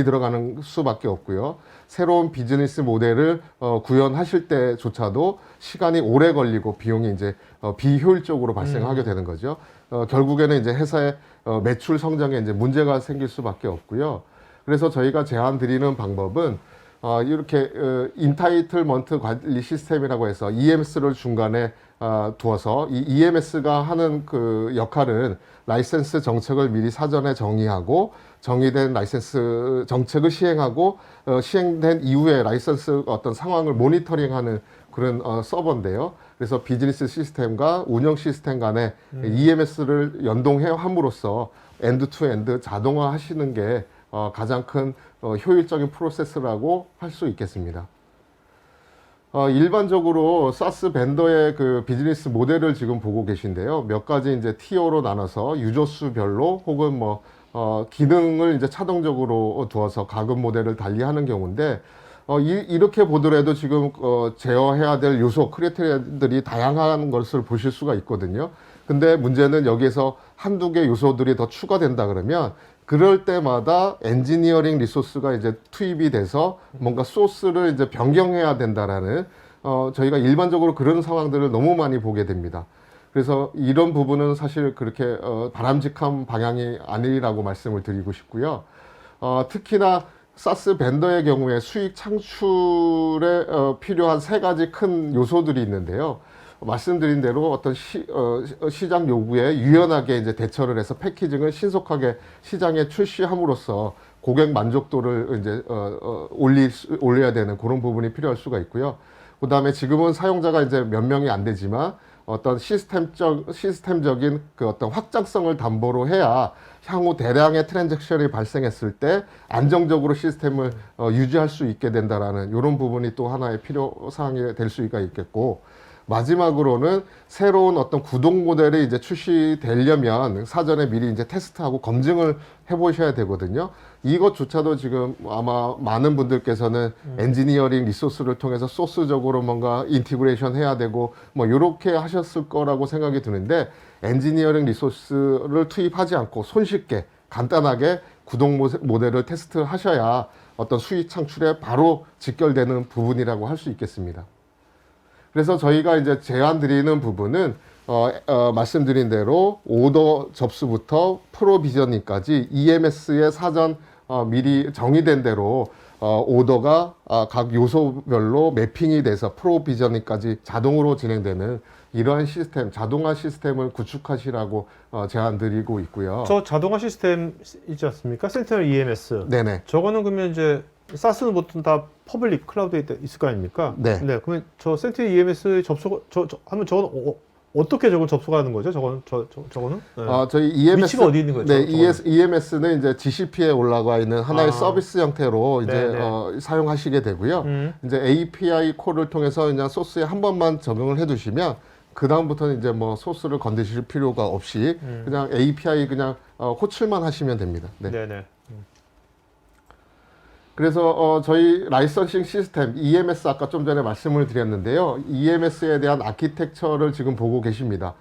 Speaker 2: 들어가는 수밖에 없고요. 새로운 비즈니스 모델을 구현하실 때조차도 시간이 오래 걸리고 비용이 이제 비효율적으로 발생하게 되는 거죠. 결국에는 이제 회사의 매출 성장에 이제 문제가 생길 수밖에 없고요. 그래서 저희가 제안 드리는 방법은 이렇게 인타이틀먼트 관리 시스템이라고 해서 EMS를 중간에 두어서 이 EMS가 하는 그 역할은 라이센스 정책을 미리 사전에 정의하고 정의된 라이센스 정책을 시행하고 시행된 이후에 라이센스 어떤 상황을 모니터링하는 그런 서버인데요. 그래서 비즈니스 시스템과 운영 시스템 간에 EMS를 연동해 함으로써 엔드 투 엔드 자동화 하시는 게 가장 큰 효율적인 프로세스라고 할 수 있겠습니다. 일반적으로 사스 벤더의 그 비즈니스 모델을 지금 보고 계신데요. 몇 가지 이제 티어로 나눠서 유저수별로 혹은 뭐 기능을 이제 차동적으로 두어서 가금 모델을 달리하는 경우인데 이렇게 보더라도 지금 제어해야 될 요소 크리테리아들이 다양한 것을 보실 수가 있거든요. 근데 문제는 여기에서 한두 개 요소들이 더 추가된다 그러면 그럴 때마다 엔지니어링 리소스가 이제 투입이 돼서 뭔가 소스를 이제 변경해야 된다라는 저희가 일반적으로 그런 상황들을 너무 많이 보게 됩니다. 그래서 이런 부분은 사실 그렇게 바람직한 방향이 아니라고 말씀을 드리고 싶고요. 특히나 사스 벤더의 경우에 수익 창출에 필요한 세 가지 큰 요소들이 있는데요. 말씀드린 대로 어떤 시장 요구에 유연하게 이제 대처를 해서 패키징을 신속하게 시장에 출시함으로써 고객 만족도를 이제 올려야 되는 그런 부분이 필요할 수가 있고요. 그 다음에 지금은 사용자가 이제 몇 명이 안 되지만 어떤 시스템적인 그 어떤 확장성을 담보로 해야 향후 대량의 트랜잭션이 발생했을 때 안정적으로 시스템을 유지할 수 있게 된다라는 이런 부분이 또 하나의 필요 사항이 될 수가 있겠고, 마지막으로는 새로운 어떤 구동 모델이 이제 출시되려면 사전에 미리 이제 테스트하고 검증을 해보셔야 되거든요. 이것조차도 지금 아마 많은 분들께서는 엔지니어링 리소스를 통해서 소스적으로 뭔가 인티그레이션 해야 되고 뭐 이렇게 하셨을 거라고 생각이 드는데, 엔지니어링 리소스를 투입하지 않고 손쉽게 간단하게 구동 모델을 테스트하셔야 어떤 수익 창출에 바로 직결되는 부분이라고 할 수 있겠습니다. 그래서 저희가 이제 제안 드리는 부분은 말씀드린 대로 오더 접수부터 프로비저닝까지 EMS의 사전 미리 정의된 대로 오더가 각 요소별로 매핑이 돼서 프로비저닝까지 자동으로 진행되는 이러한 시스템, 자동화 시스템을 구축하시라고 제안 드리고 있고요.
Speaker 1: 저 자동화 시스템 있지 않습니까? 센티널 EMS.
Speaker 2: 네네.
Speaker 1: 저거는 그러면 이제 사스는 보통 다 퍼블릭 클라우드에 있을 거 아닙니까?
Speaker 2: 네.
Speaker 1: 그러면 저 센티널 EMS 접속 하면 저건 어떻게 저걸 접속하는 거죠? 저거는? 네.
Speaker 2: 저희 EMS
Speaker 1: 위치가 어디 있는 거죠?
Speaker 2: 네, EMS는 이제 GCP에 올라가 있는 하나의 서비스 형태로 이제 사용하시게 되고요. 이제 API 콜을 통해서 그냥 소스에 한 번만 적용을 해두시면 그 다음부터는 이제 뭐 소스를 건드실 필요가 없이 그냥 API 그냥 호출만 하시면 됩니다. 네.
Speaker 1: 네네.
Speaker 2: 그래서 저희 라이선싱 시스템 EMS 아까 좀 전에 말씀을 드렸는데요. EMS에 대한 아키텍처를 지금 보고 계십니다.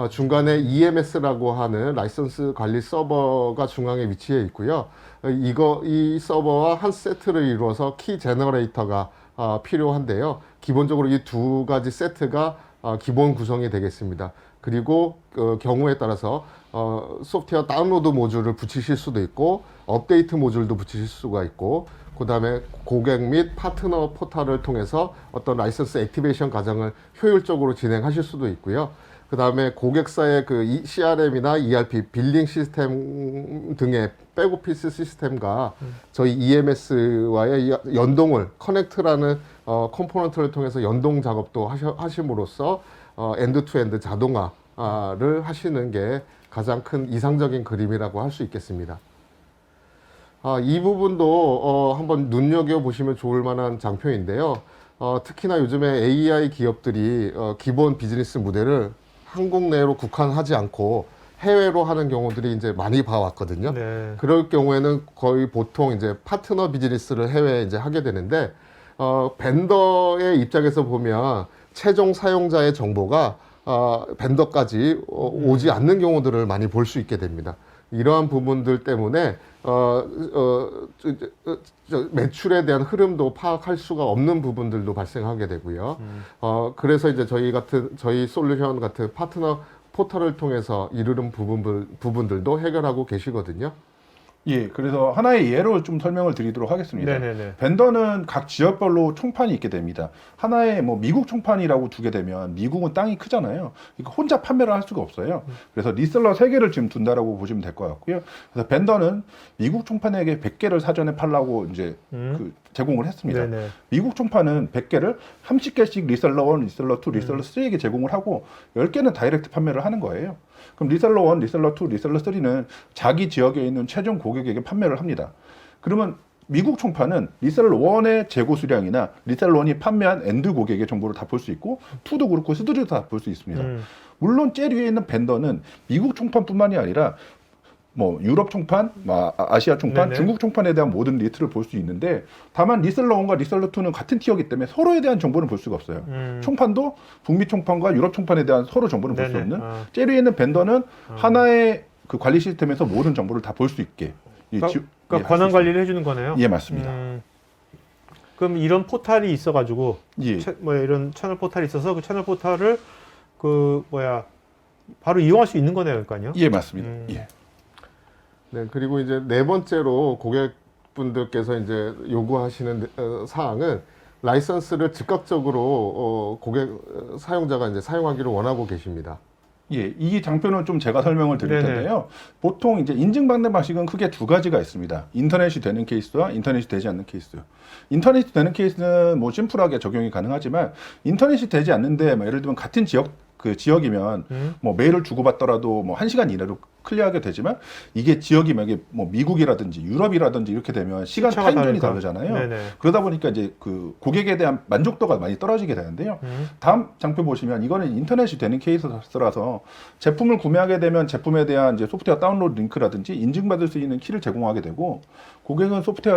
Speaker 2: 중간에 EMS라고 하는 라이선스 관리 서버가 중앙에 위치해 있고요. 이 서버와 한 세트를 이루어서 키 제너레이터가 필요한데요. 기본적으로 이 두 가지 세트가 기본 구성이 되겠습니다. 그리고 경우에 따라서 소프트웨어 다운로드 모듈을 붙이실 수도 있고 업데이트 모듈도 붙이실 수가 있고, 그 다음에 고객 및 파트너 포털을 통해서 어떤 라이선스 액티베이션 과정을 효율적으로 진행하실 수도 있고요. 그 다음에 고객사의 그 CRM이나 ERP, 빌링 시스템 등의 백오피스 시스템과 저희 EMS와의 연동을 커넥트라는 컴포넌트를 통해서 연동 작업도 하심으로써 엔드 투 엔드 자동화를 하시는 게 가장 큰 이상적인 그림이라고 할 수 있겠습니다. 이 부분도 한번 눈여겨보시면 좋을 만한 장표인데요. 특히나 요즘에 AI 기업들이 기본 비즈니스 모델을 한국 내로 국한하지 않고 해외로 하는 경우들이 이제 많이 봐왔거든요.
Speaker 1: 네.
Speaker 2: 그럴 경우에는 거의 보통 이제 파트너 비즈니스를 해외에 이제 하게 되는데, 벤더의 입장에서 보면 최종 사용자의 정보가 벤더까지 오지 않는 경우들을 많이 볼 수 있게 됩니다. 이러한 부분들 때문에 매출에 대한 흐름도 파악할 수가 없는 부분들도 발생하게 되고요. 그래서 이제 저희 솔루션 같은 파트너 포털을 통해서 이르는 부분들도 해결하고 계시거든요.
Speaker 3: 예, 그래서 하나의 예로 좀 설명을 드리도록 하겠습니다.
Speaker 1: 네네네.
Speaker 3: 벤더는 각 지역별로 총판이 있게 됩니다. 하나의 뭐 미국 총판이라고 두게 되면 미국은 땅이 크잖아요. 이거 혼자 판매를 할 수가 없어요. 그래서 리셀러 3개를 지금 둔다라고 보시면 될 것 같고요. 그래서 벤더는 미국 총판에게 100개를 사전에 팔라고 이제 그 제공을 했습니다.
Speaker 1: 네네.
Speaker 3: 미국 총판은 100개를 30개씩 리셀러 1, 리셀러 2, 리셀러 3에게 제공을 하고 10개는 다이렉트 판매를 하는 거예요. 그럼 리셀러 1, 리셀러 2, 리셀러 3는 자기 지역에 있는 최종 고객에게 판매를 합니다. 그러면 미국 총판은 리셀러 1의 재고 수량이나 리셀러 1이 판매한 엔드 고객의 정보를 다 볼 수 있고 2도 그렇고 3도 다 볼 수 있습니다. 물론 제일 위에 있는 벤더는 미국 총판뿐만이 아니라 뭐 유럽 총판, 아시아 총판,
Speaker 1: 네네.
Speaker 3: 중국 총판에 대한 모든 리스트를 볼 수 있는데 다만 리셀러 1과 리셀러 2는 같은 티어이기 때문에 서로에 대한 정보는 볼 수가 없어요. 총판도 북미 총판과 유럽 총판에 대한 서로 정보를 볼 수
Speaker 1: 네네.
Speaker 3: 없는 제일 위에 있는 벤더는 하나의 그 관리 시스템에서 모든 정보를 다 볼 수 있게
Speaker 1: 그러니까 관한 관리를 해주는 거네요.
Speaker 3: 예, 맞습니다.
Speaker 1: 그럼 이런 포탈이 있어가지고
Speaker 3: 예.
Speaker 1: 뭐 이런 채널 포탈이 있어서 그 채널 포탈을 그 뭐야 바로 이용할 수 있는 거네요, 그러니까요.
Speaker 3: 예, 맞습니다. 예.
Speaker 2: 네, 그리고 이제 네 번째로 고객분들께서 이제 요구하시는 사항은 라이선스를 즉각적으로 고객 사용자가 이제 사용하기를 원하고 계십니다.
Speaker 3: 예, 이 장표는 좀 제가 설명을 드릴
Speaker 1: 네네.
Speaker 3: 텐데요. 보통 이제 인증받는 방식은 크게 두 가지가 있습니다. 인터넷이 되는 케이스와 인터넷이 되지 않는 케이스. 인터넷이 되는 케이스는 뭐 심플하게 적용이 가능하지만 인터넷이 되지 않는데 뭐 예를 들면 같은 지역이면 뭐 메일을 주고받더라도 뭐 1시간 이내로 클리어하게 되지만 이게 지역이면 이게 뭐 미국이라든지 유럽이라든지 이렇게 되면 시간
Speaker 1: 시차가
Speaker 3: 타임존이
Speaker 1: 다르니까.
Speaker 3: 다르잖아요.
Speaker 1: 네네.
Speaker 3: 그러다 보니까 이제 그 고객에 대한 만족도가 많이 떨어지게 되는데요. 다음 장표 보시면 이거는 인터넷이 되는 케이스라서 제품을 구매하게 되면 제품에 대한 이제 소프트웨어 다운로드 링크라든지 인증받을 수 있는 키를 제공하게 되고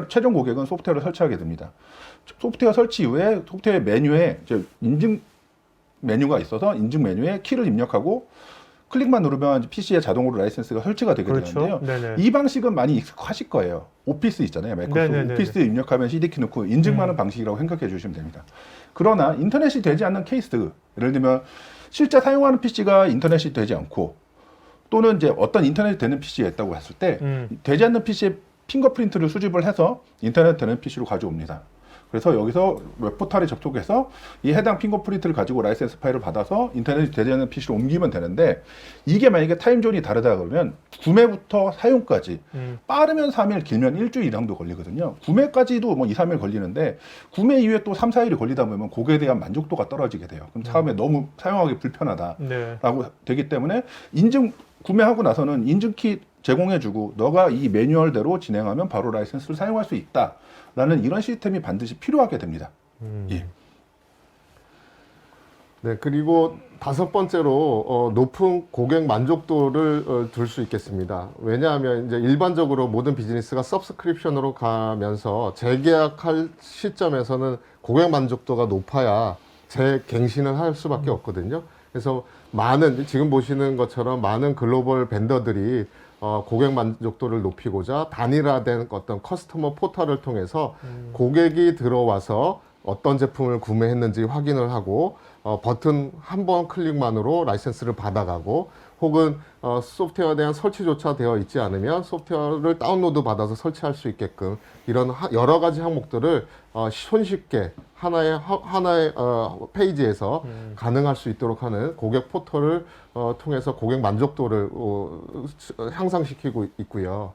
Speaker 3: 최종 고객은 소프트웨어를 설치하게 됩니다. 소프트웨어 설치 이후에 소프트웨어 메뉴에 이제 인증 메뉴가 있어서 인증 메뉴에 키를 입력하고 클릭만 누르면 PC에 자동으로 라이센스가 설치가 되게
Speaker 1: 그렇죠.
Speaker 3: 되는데요.
Speaker 1: 네네.
Speaker 3: 이 방식은 많이 익숙하실 거예요. 오피스 있잖아요. 마이크로소프트
Speaker 1: 네네네네.
Speaker 3: 오피스 입력하면 CD키 넣고 인증하는 방식이라고 생각해 주시면 됩니다. 그러나 인터넷이 되지 않는 케이스, 예를 들면 실제 사용하는 PC가 인터넷이 되지 않고 또는 이제 어떤 인터넷이 되는 PC가 있다고 했을 때 되지 않는 PC에 핑거프린트를 수집을 해서 인터넷 되는 PC로 가져옵니다. 그래서 여기서 웹포탈에 접속해서 이 해당 핑거프린트를 가지고 라이센스 파일을 받아서 인터넷이 되지 않는 PC로 옮기면 되는데 이게 만약에 타임존이 다르다 그러면 구매부터 사용까지 빠르면 3일, 길면 일주일 이상도 걸리거든요. 구매까지도 뭐 2, 3일 걸리는데 구매 이후에 또 3, 4일이 걸리다 보면 고객에 대한 만족도가 떨어지게 돼요. 그럼 처음에 너무 사용하기 불편하다라고
Speaker 1: 네.
Speaker 3: 되기 때문에 구매하고 나서는 인증키 제공해주고 너가 이 매뉴얼대로 진행하면 바로 라이센스를 사용할 수 있다라는 이런 시스템이 반드시 필요하게 됩니다. 예.
Speaker 2: 네, 그리고 다섯 번째로 높은 고객 만족도를 둘 수 있겠습니다. 왜냐하면 이제 일반적으로 모든 비즈니스가 서브스크립션으로 가면서 재계약할 시점에서는 고객 만족도가 높아야 재갱신을 할 수밖에 없거든요. 그래서 지금 보시는 것처럼 많은 글로벌 벤더들이 고객 만족도를 높이고자 단일화된 어떤 커스터머 포털을 통해서 고객이 들어와서 어떤 제품을 구매했는지 확인을 하고 버튼 한 번 클릭만으로 라이센스를 받아가고 혹은 소프트웨어에 대한 설치조차 되어 있지 않으면 소프트웨어를 다운로드 받아서 설치할 수 있게끔 이런 여러 가지 항목들을 손쉽게 하나의 페이지에서 가능할 수 있도록 하는 고객 포털을 통해서 고객 만족도를 향상시키고 있고요.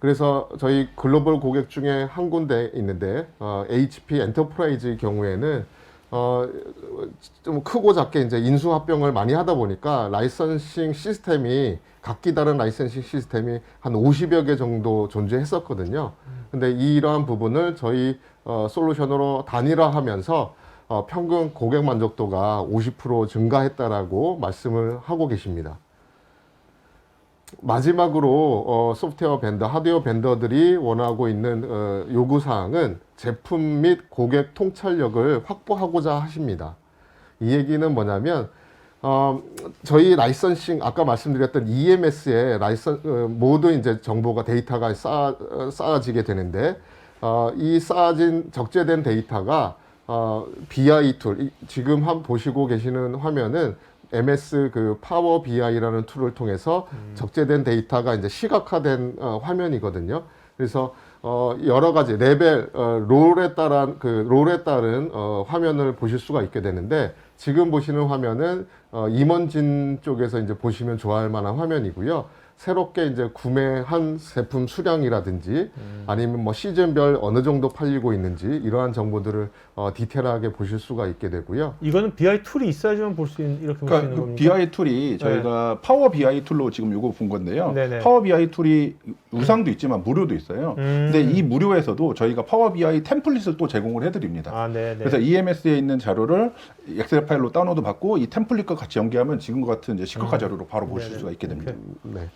Speaker 2: 그래서 저희 글로벌 고객 중에 한 군데 있는데 HP 엔터프라이즈의 경우에는 좀 크고 작게 이제 인수합병을 많이 하다 보니까 라이선싱 시스템이 각기 다른 라이선싱 시스템이 한 50여 개 정도 존재했었거든요. 근데 이러한 부분을 저희 솔루션으로 단일화하면서 평균 고객 만족도가 50% 증가했다라고 말씀을 하고 계십니다. 마지막으로 소프트웨어 벤더, 하드웨어 벤더들이 원하고 있는 요구사항은 제품 및 고객 통찰력을 확보하고자 하십니다. 이 얘기는 뭐냐면 저희 라이선싱 아까 말씀드렸던 EMS에 모두 이제 정보가 데이터가 쌓아지게 되는데 이 쌓아진 적재된 데이터가 BI 툴 지금 보시고 계시는 화면은 MS 그 파워 BI라는 툴을 통해서 적재된 데이터가 이제 시각화된 화면이거든요. 그래서 여러 가지 레벨 롤에 따른 화면을 보실 수가 있게 되는데 지금 보시는 화면은 임원진 쪽에서 이제 보시면 좋아할 만한 화면이고요. 새롭게 이제 구매한 제품 수량이라든지 아니면 뭐 시즌별 어느 정도 팔리고 있는지 이러한 정보들을 디테일하게 보실 수가 있게 되고요.
Speaker 1: 이거는 BI 툴이 있어야지만 볼 수 있는 이렇게 볼 수
Speaker 3: 그러니까
Speaker 1: 있는
Speaker 3: 그
Speaker 1: 겁니까?
Speaker 3: BI 툴이 저희가 파워 BI 툴로 지금 요거 본 건데요.
Speaker 1: 네네.
Speaker 3: 파워 BI 툴이 우상도 있지만 무료도 있어요. 근데 이 무료에서도 저희가 파워 BI 템플릿을 또 제공을 해드립니다.
Speaker 1: 아, 네네.
Speaker 3: 그래서 EMS에 있는 자료를 엑셀 파일로 다운로드 받고 이 템플릿과 같이 연계하면 지금과 같은 이제 시각화 자료로 바로 보실
Speaker 1: 네네.
Speaker 3: 수가 있게 됩니다.
Speaker 2: 네.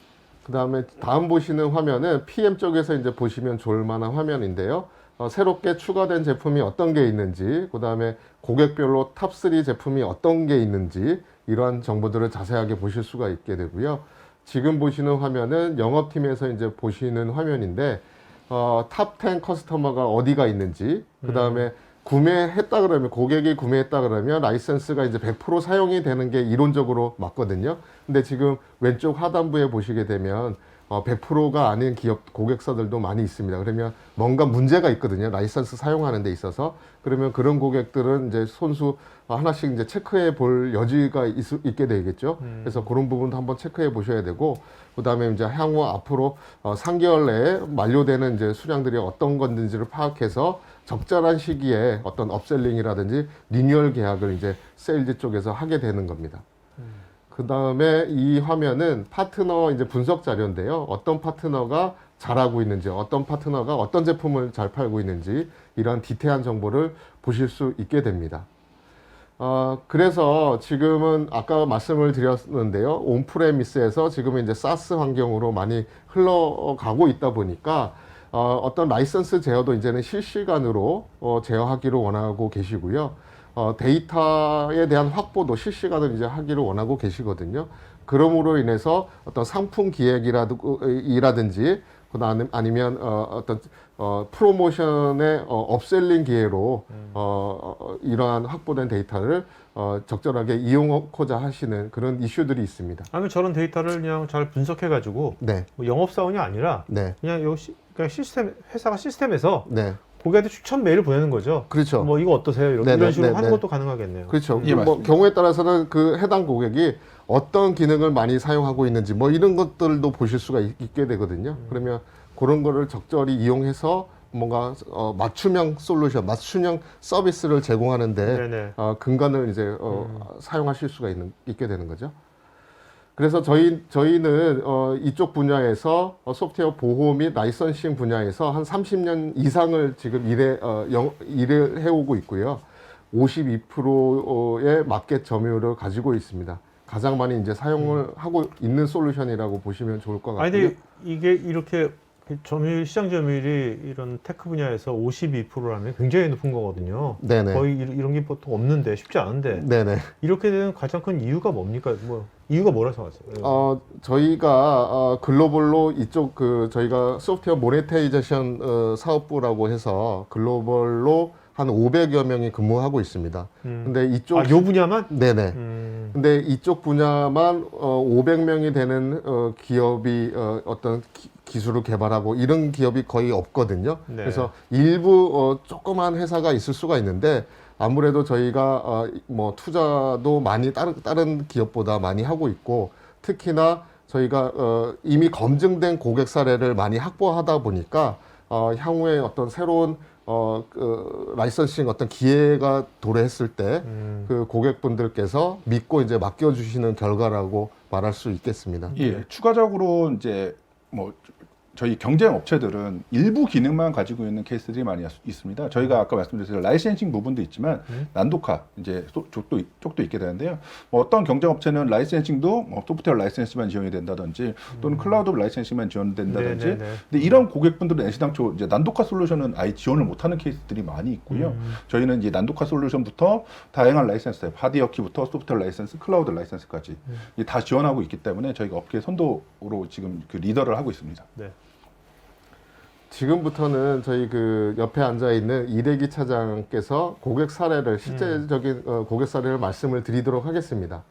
Speaker 2: 그다음에 다음 보시는 화면은 PM 쪽에서 이제 보시면 좋을 만한 화면인데요. 새롭게 추가된 제품이 어떤 게 있는지, 그다음에 고객별로 탑3 제품이 어떤 게 있는지 이러한 정보들을 자세하게 보실 수가 있게 되고요. 지금 보시는 화면은 영업팀에서 이제 보시는 화면인데 탑10 커스터머가 어디가 있는지, 그다음에 구매했다 그러면 고객이 구매했다 그러면 라이센스가 이제 100% 사용이 되는 게 이론적으로 맞거든요. 근데 지금 왼쪽 하단부에 보시게 되면 100%가 아닌 기업 고객사들도 많이 있습니다. 그러면 뭔가 문제가 있거든요. 라이센스 사용하는 데 있어서. 그러면 그런 고객들은 이제 손수 하나씩 이제 체크해 볼 여지가 있게 되겠죠. 그래서 그런 부분도 한번 체크해 보셔야 되고, 그 다음에 이제 향후 앞으로 3개월 내에 만료되는 이제 수량들이 어떤 건지를 파악해서 적절한 시기에 어떤 업셀링이라든지 리뉴얼 계약을 이제 세일즈 쪽에서 하게 되는 겁니다. 그 다음에 이 화면은 파트너 이제 분석 자료인데요. 어떤 파트너가 잘하고 있는지, 어떤 파트너가 어떤 제품을 잘 팔고 있는지 이런 디테일한 정보를 보실 수 있게 됩니다. 그래서 지금은 아까 말씀을 드렸는데요. 온프레미스에서 지금은 이제 사스 환경으로 많이 흘러가고 있다 보니까 어떤 라이선스 제어도 이제는 실시간으로 제어하기를 원하고 계시고요. 데이터에 대한 확보도 실시간으로 이제 하기를 원하고 계시거든요. 그러므로 인해서 어떤 상품 기획이라든지 그다음에 아니면 어떤 프로모션의 업셀링 기회로 이러한 확보된 데이터를 적절하게 이용하고자 하시는 그런 이슈들이 있습니다.
Speaker 1: 아니면 저런 데이터를 그냥 잘 분석해가지고
Speaker 2: 네.
Speaker 1: 뭐 영업사원이 아니라
Speaker 2: 네.
Speaker 1: 그냥 그냥 회사가 시스템에서
Speaker 2: 네.
Speaker 1: 고객한테 추천 메일을 보내는 거죠.
Speaker 2: 그렇죠.
Speaker 1: 뭐 이거 어떠세요?
Speaker 2: 네네,
Speaker 1: 이런 식으로
Speaker 2: 네네.
Speaker 1: 하는 것도 가능하겠네요.
Speaker 2: 그렇죠.
Speaker 3: 예,
Speaker 2: 뭐
Speaker 3: 맞습니다.
Speaker 2: 경우에 따라서는 그 해당 고객이 어떤 기능을 많이 사용하고 있는지 뭐 이런 것들도 보실 수가 있게 되거든요. 그러면 그런 거를 적절히 이용해서 뭔가 맞춤형 솔루션, 맞춤형 서비스를 제공하는데
Speaker 1: 네네.
Speaker 2: 근간을 이제 사용하실 수가 있게 되는 거죠. 그래서 저희는 이쪽 분야에서 소프트웨어 보호 및 라이선싱 분야에서 한 30년 이상을 지금 일을 해오고 있고요. 52%의 마켓 점유율을 가지고 있습니다. 가장 많이 이제 사용을 하고 있는 솔루션이라고 보시면 좋을 것 같고요.
Speaker 1: 아니 근데 이게 이렇게 시장 점유율이 이런 테크 분야에서 52%라면 굉장히 높은 거거든요.
Speaker 2: 네네.
Speaker 1: 거의 이런 게 보통 없는데 쉽지 않은데
Speaker 2: 네네.
Speaker 1: 이렇게 되는 가장 큰 이유가 뭡니까? 뭐 이유가 뭐라 생각하세요?
Speaker 2: 저희가 글로벌로 이쪽 저희가 소프트웨어 모네타이제이션 사업부라고 해서 글로벌로 한 500여 명이 근무하고 있습니다. 근데 이쪽
Speaker 1: 요 분야만?
Speaker 2: 네네. 근데 이쪽 분야만 500명이 되는 기업이 어떤 기술을 개발하고 이런 기업이 거의 없거든요.
Speaker 1: 네.
Speaker 2: 그래서 일부 조그만 회사가 있을 수가 있는데 아무래도 저희가 뭐 투자도 많이 다른 기업보다 많이 하고 있고 특히나 저희가 이미 검증된 고객 사례를 많이 확보하다 보니까 향후에 어떤 새로운 라이선싱 어떤 기회가 도래했을 때 그 고객분들께서 믿고 이제 맡겨주시는 결과라고 말할 수 있겠습니다.
Speaker 3: 예, 추가적으로 이제 뭐 저희 경쟁 업체들은 일부 기능만 가지고 있는 케이스들이 많이 있습니다. 저희가 아까 말씀드렸듯이 라이센싱 부분도 있지만 난독화 이제 쪽도 있게 되는데요. 뭐 어떤 경쟁 업체는 라이센싱도 뭐 소프트웨어 라이센스만 지원이 된다든지 또는 클라우드 라이센싱만 지원된다든지.
Speaker 1: 네네네.
Speaker 3: 근데 이런 고객분들은 애시당초 이제 난독화 솔루션은 아예 지원을 못하는 케이스들이 많이 있고요. 저희는 이제 난독화 솔루션부터 다양한 라이센스, 하드웨어키부터 소프트웨어 라이센스, 클라우드 라이센스까지 다 지원하고 있기 때문에 저희가 업계 선도로 지금 그 리더를 하고 있습니다.
Speaker 1: 네.
Speaker 2: 지금부터는 저희 옆에 앉아 있는 이대기 차장께서 고객 사례를 실제적인 고객 사례를 말씀을 드리도록 하겠습니다.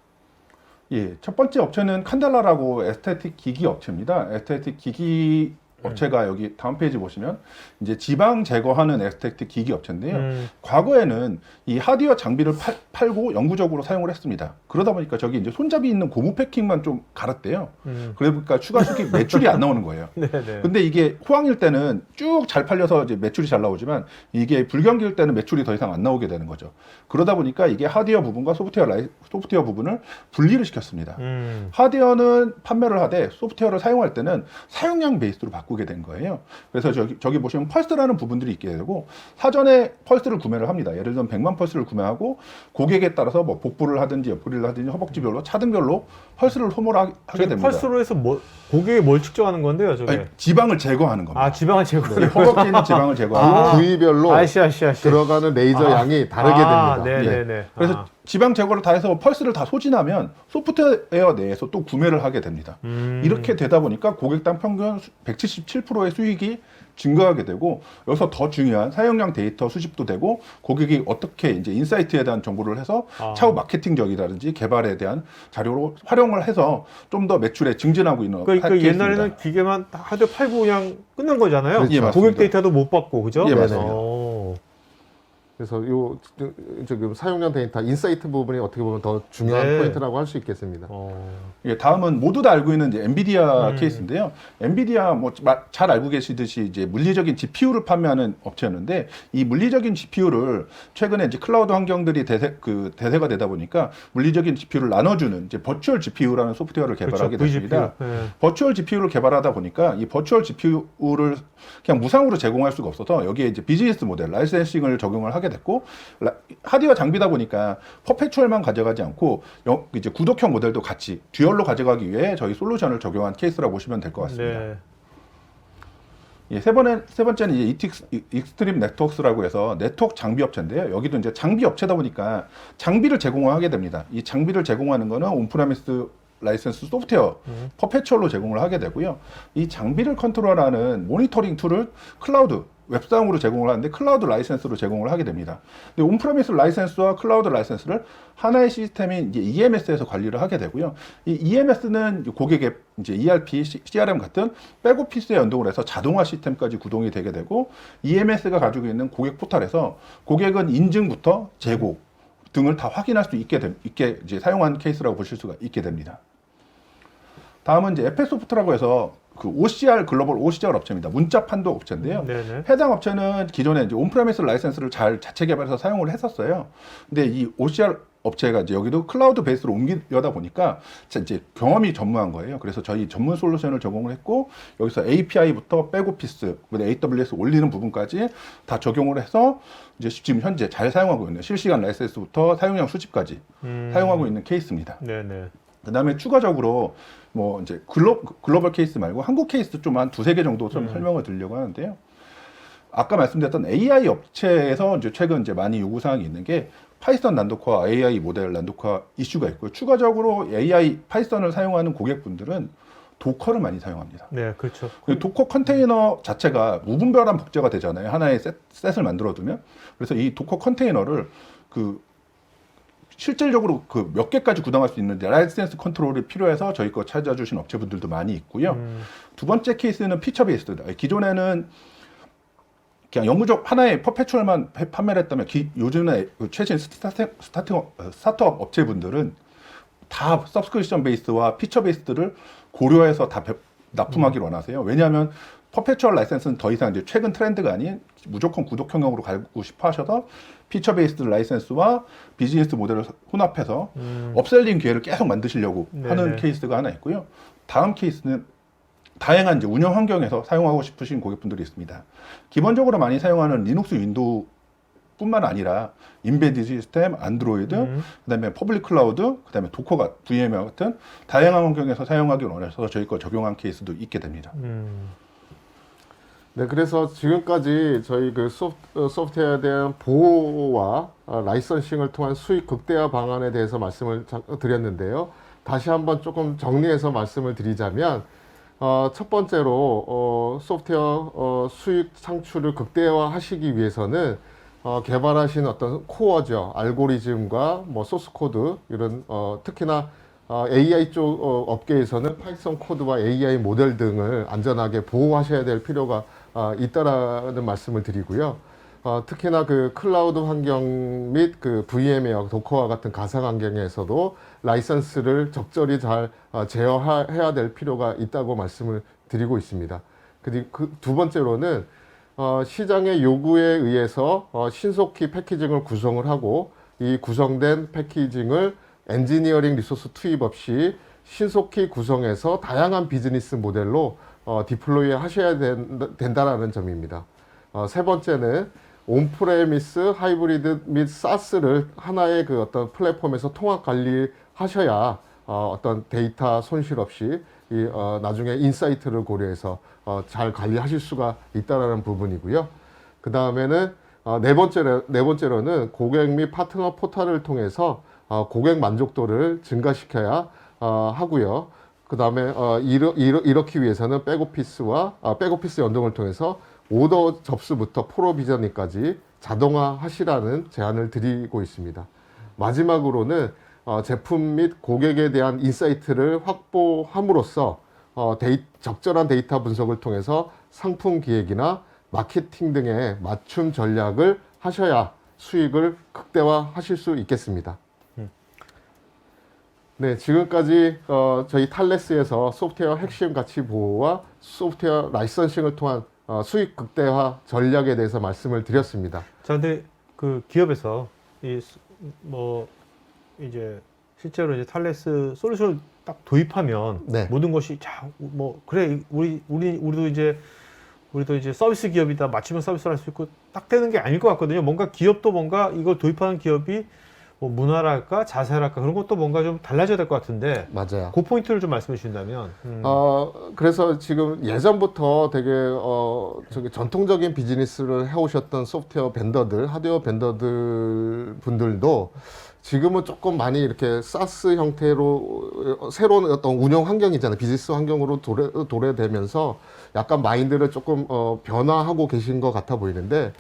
Speaker 3: 예, 첫 번째 업체는 칸델라라고 에스테틱 기기 업체입니다. 에스테틱 기기 업체가 여기 다음 페이지 보시면 이제 지방 제거하는 에스테틱 기기 업체인데요. 과거에는 이 하드웨어 장비를 팔고 영구적으로 사용을 했습니다. 그러다 보니까 저기 이제 손잡이 있는 고무 패킹만 좀 갈았대요. 그러니까 추가 수익 매출이 안 나오는 거예요.
Speaker 1: 네네.
Speaker 3: 근데 이게 호황일 때는 쭉 잘 팔려서 이제 매출이 잘 나오지만 이게 불경기일 때는 매출이 더 이상 안 나오게 되는 거죠. 그러다 보니까 이게 하드웨어 부분과 소프트웨어 부분을 분리를 시켰습니다. 하드웨어는 판매를 하되 소프트웨어를 사용할 때는 사용량 베이스로 바꾸게 된 거예요. 그래서 저기 보시면 펄스라는 부분들이 있게 되고 사전에 펄스를 구매를 합니다. 예를 들면 100만 펄스를 구매하고 고객에 따라서 뭐 복부를 하든지 옆구리를 하든지 허벅지별로 차등별로 펄스를 소모를 하게 됩니다.
Speaker 1: 펄스로 해서 고객이 뭘 측정하는 건데요, 저게?
Speaker 3: 아니, 지방을 제거하는 겁니다.
Speaker 1: 아, 지방을 제거하는
Speaker 3: 허벅지에 있는 지방을 제거하고
Speaker 2: 부위별로
Speaker 1: 아시.
Speaker 2: 들어가는 레이저 양이 다르게 됩니다.
Speaker 1: 네네네.
Speaker 3: 그래서 지방 제거를 다 해서 펄스를 다 소진하면 소프트웨어 내에서 또 구매를 하게 됩니다. 이렇게 되다 보니까 고객당 평균 177%의 수익이 증가하게 되고 여기서 더 중요한 사용량 데이터 수집도 되고 고객이 어떻게 이제 인사이트에 대한 정보를 해서 차후 마케팅적이라든지 개발에 대한 자료로 활용을 해서 좀 더 매출에 증진하고 있는
Speaker 1: 그러니까
Speaker 3: 케이스입니다.
Speaker 1: 옛날에는 기계만 하드 팔고 그냥 끝난 거잖아요.
Speaker 3: 그렇죠. 예, 맞습니다.
Speaker 1: 고객 데이터도 못 받고 그죠?
Speaker 3: 예, 맞습니다.
Speaker 2: 그래서 요 지금 사용량 데이터 인사이트 부분이 어떻게 보면 더 중요한
Speaker 1: 네.
Speaker 2: 포인트라고 할 수 있겠습니다.
Speaker 3: 예, 다음은 모두 다 알고 있는 이제 엔비디아 케이스인데요. 엔비디아 뭐 잘 알고 계시듯이 이제 물리적인 GPU를 판매하는 업체였는데 이 물리적인 GPU를 최근에 이제 클라우드 환경들이 대세가 되다 보니까 물리적인 GPU를 나눠주는 이제 버추얼 GPU라는 소프트웨어를 개발하게
Speaker 1: 그렇죠,
Speaker 3: 됐습니다.
Speaker 1: VGPU. 네.
Speaker 3: 버추얼 GPU를 개발하다 보니까 이 버추얼 GPU를 그냥 무상으로 제공할 수가 없어서 여기에 이제 비즈니스 모델 라이센싱을 적용을 하게 됐고 하드웨어 장비다 보니까 퍼페추얼만 가져가지 않고 이제 구독형 모델도 같이 듀얼로 가져가기 위해 저희 솔루션을 적용한 케이스라고 보시면 될 것 같습니다.
Speaker 1: 네.
Speaker 3: 예, 세 번째는 이제 익스트림 네트워크스라고 해서 네트워크 장비 업체인데요. 여기도 이제 장비 업체다 보니까 장비를 제공하게 됩니다. 이 장비를 제공하는 거는 온프레미스 라이센스 소프트웨어 퍼페추얼로 제공을 하게 되고요. 이 장비를 컨트롤하는 모니터링 툴을 클라우드 웹상으로 제공을 하는데 클라우드 라이센스로 제공을 하게 됩니다. 근데 온프레미스 라이센스와 클라우드 라이센스를 하나의 시스템인 이제 EMS에서 관리를 하게 되고요. 이 EMS는 고객의 이제 ERP, CRM 같은 백오피스에 연동을 해서 자동화 시스템까지 구동이 되게 되고 EMS가 가지고 있는 고객 포털에서 고객은 인증부터 재고 등을 다 확인할 수 있게 이제 사용한 케이스라고 보실 수가 있게 됩니다. 다음은 이제 에페소프트라고 해서 그 OCR 글로벌 OCR 업체입니다. 문자 판독 업체인데요.
Speaker 1: 네네.
Speaker 3: 해당 업체는 기존에 이제 온프레미스 라이센스를 잘 자체 개발해서 사용을 했었어요. 근데 이 OCR 업체가 이제 여기도 클라우드 베이스로 옮기려다 보니까 이제 경험이 전무한 거예요. 그래서 저희 전문 솔루션을 적용을 했고 여기서 API부터 백오피스, AWS 올리는 부분까지 다 적용을 해서 이제 지금 현재 잘 사용하고 있는 실시간 라이센스부터 사용량 수집까지 사용하고 있는 케이스입니다.
Speaker 1: 네네.
Speaker 3: 그 다음에 추가적으로 뭐 이제 글로벌 케이스 말고 한국 케이스 좀 한 두세 개 정도 좀 설명을 드리려고 하는데요. 아까 말씀드렸던 AI 업체에서 이제 최근 이제 많이 요구사항이 있는 게 파이썬 난독화, AI 모델 난독화 이슈가 있고요. 추가적으로 AI 파이썬을 사용하는 고객분들은 도커를 많이 사용합니다.
Speaker 1: 네, 그렇죠.
Speaker 3: 도커 컨테이너 자체가 무분별한 복제가 되잖아요. 하나의 셋을 만들어 두면. 그래서 이 도커 컨테이너를 실질적으로 몇 개까지 구동할 수 있는 라이센스 컨트롤이 필요해서 저희 거 찾아주신 업체분들도 많이 있고요. 두 번째 케이스는 피처 베이스드다. 기존에는 그냥 영구적 하나의 퍼페추얼만 판매를 했다면 요즘에 최신 스타트업 업체분들은 다 서브스크립션 베이스와 피처 베이스들을 고려해서 다 납품하기를 원하세요. 왜냐하면 퍼페추얼 라이센스는 더 이상 이제 최근 트렌드가 아닌 무조건 구독형으로 가고 싶어 하셔서 피처 베이스드 라이센스와 비즈니스 모델을 혼합해서 업셀링 기회를 계속 만드시려고 하는 케이스가 하나 있고요. 다음 케이스는 다양한 이제 운영 환경에서 사용하고 싶으신 고객분들이 있습니다. 기본적으로 많이 사용하는 리눅스 윈도우 뿐만 아니라 인베디드 시스템, 안드로이드, 그다음에 퍼블릭 클라우드, 그다음에 도커가 VMware 같은 다양한 환경에서 사용하기를 원해서 저희 거 적용한 케이스도 있게 됩니다.
Speaker 2: 네, 그래서 지금까지 저희 그 소프트웨어에 대한 보호와 라이선싱을 통한 수익 극대화 방안에 대해서 말씀을 드렸는데요. 다시 한번 조금 정리해서 말씀을 드리자면 첫 번째로 소프트웨어 수익 창출을 극대화하시기 위해서는 개발하신 어떤 코어죠, 알고리즘과 뭐 소스 코드 이런 특히나 AI 쪽 업계에서는 파이썬 코드와 AI 모델 등을 안전하게 보호하셔야 될 필요가 있다라는 말씀을 드리고요. 특히나 그 클라우드 환경 및 그 VM웨어, 도커와 같은 가상 환경에서도 라이선스를 적절히 잘 제어해야 될 필요가 있다고 말씀을 드리고 있습니다. 그리고 그 두 번째로는 시장의 요구에 의해서 신속히 패키징을 구성을 하고 이 구성된 패키징을 엔지니어링 리소스 투입 없이 신속히 구성해서 다양한 비즈니스 모델로 디플로이 하셔야 된다라는 점입니다. 세 번째는 온프레미스, 하이브리드 및 사스를 하나의 그 어떤 플랫폼에서 통합 관리하셔야 어떤 데이터 손실 없이 나중에 인사이트를 고려해서 잘 관리하실 수가 있다라는 부분이고요. 그 다음에는 네 번째로는 고객 및 파트너 포털을 통해서 고객 만족도를 증가시켜야 하고요. 그 다음에 이렇기 위해서는 백오피스 연동을 통해서 오더 접수부터 프로비저닝까지 자동화하시라는 제안을 드리고 있습니다. 마지막으로는 제품 및 고객에 대한 인사이트를 확보함으로써 적절한 데이터 분석을 통해서 상품 기획이나 마케팅 등의 맞춤 전략을 하셔야 수익을 극대화하실 수 있겠습니다. 네, 지금까지 저희 탈레스에서 소프트웨어 핵심 가치 보호와 소프트웨어 라이선싱을 통한 수익 극대화 전략에 대해서 말씀을 드렸습니다.
Speaker 1: 자, 근데 그 기업에서 이제 실제로 이제 탈레스 솔루션을 딱 도입하면
Speaker 2: 네.
Speaker 1: 모든 것이 그래 우리도 이제 서비스 기업이다, 맞춤형 서비스를 할 수 있고 딱 되는 게 아닐 것 같거든요. 뭔가 기업도 뭔가 이걸 도입하는 기업이 뭐 문화랄까 자세랄까 그런 것도 뭔가 좀 달라져야 될 것 같은데.
Speaker 2: 맞아요.
Speaker 1: 그 포인트를 좀 말씀해 주신다면.
Speaker 2: 그래서 지금 예전부터 되게 저기 전통적인 비즈니스를 해오셨던 소프트웨어 벤더들, 하드웨어 벤더들 분들도 지금은 조금 많이 이렇게 사스 형태로 새로운 어떤 운영 환경이잖아요. 비즈니스 환경으로 도래되면서 약간 마인드를 조금 변화하고 계신 것 같아 보이는데,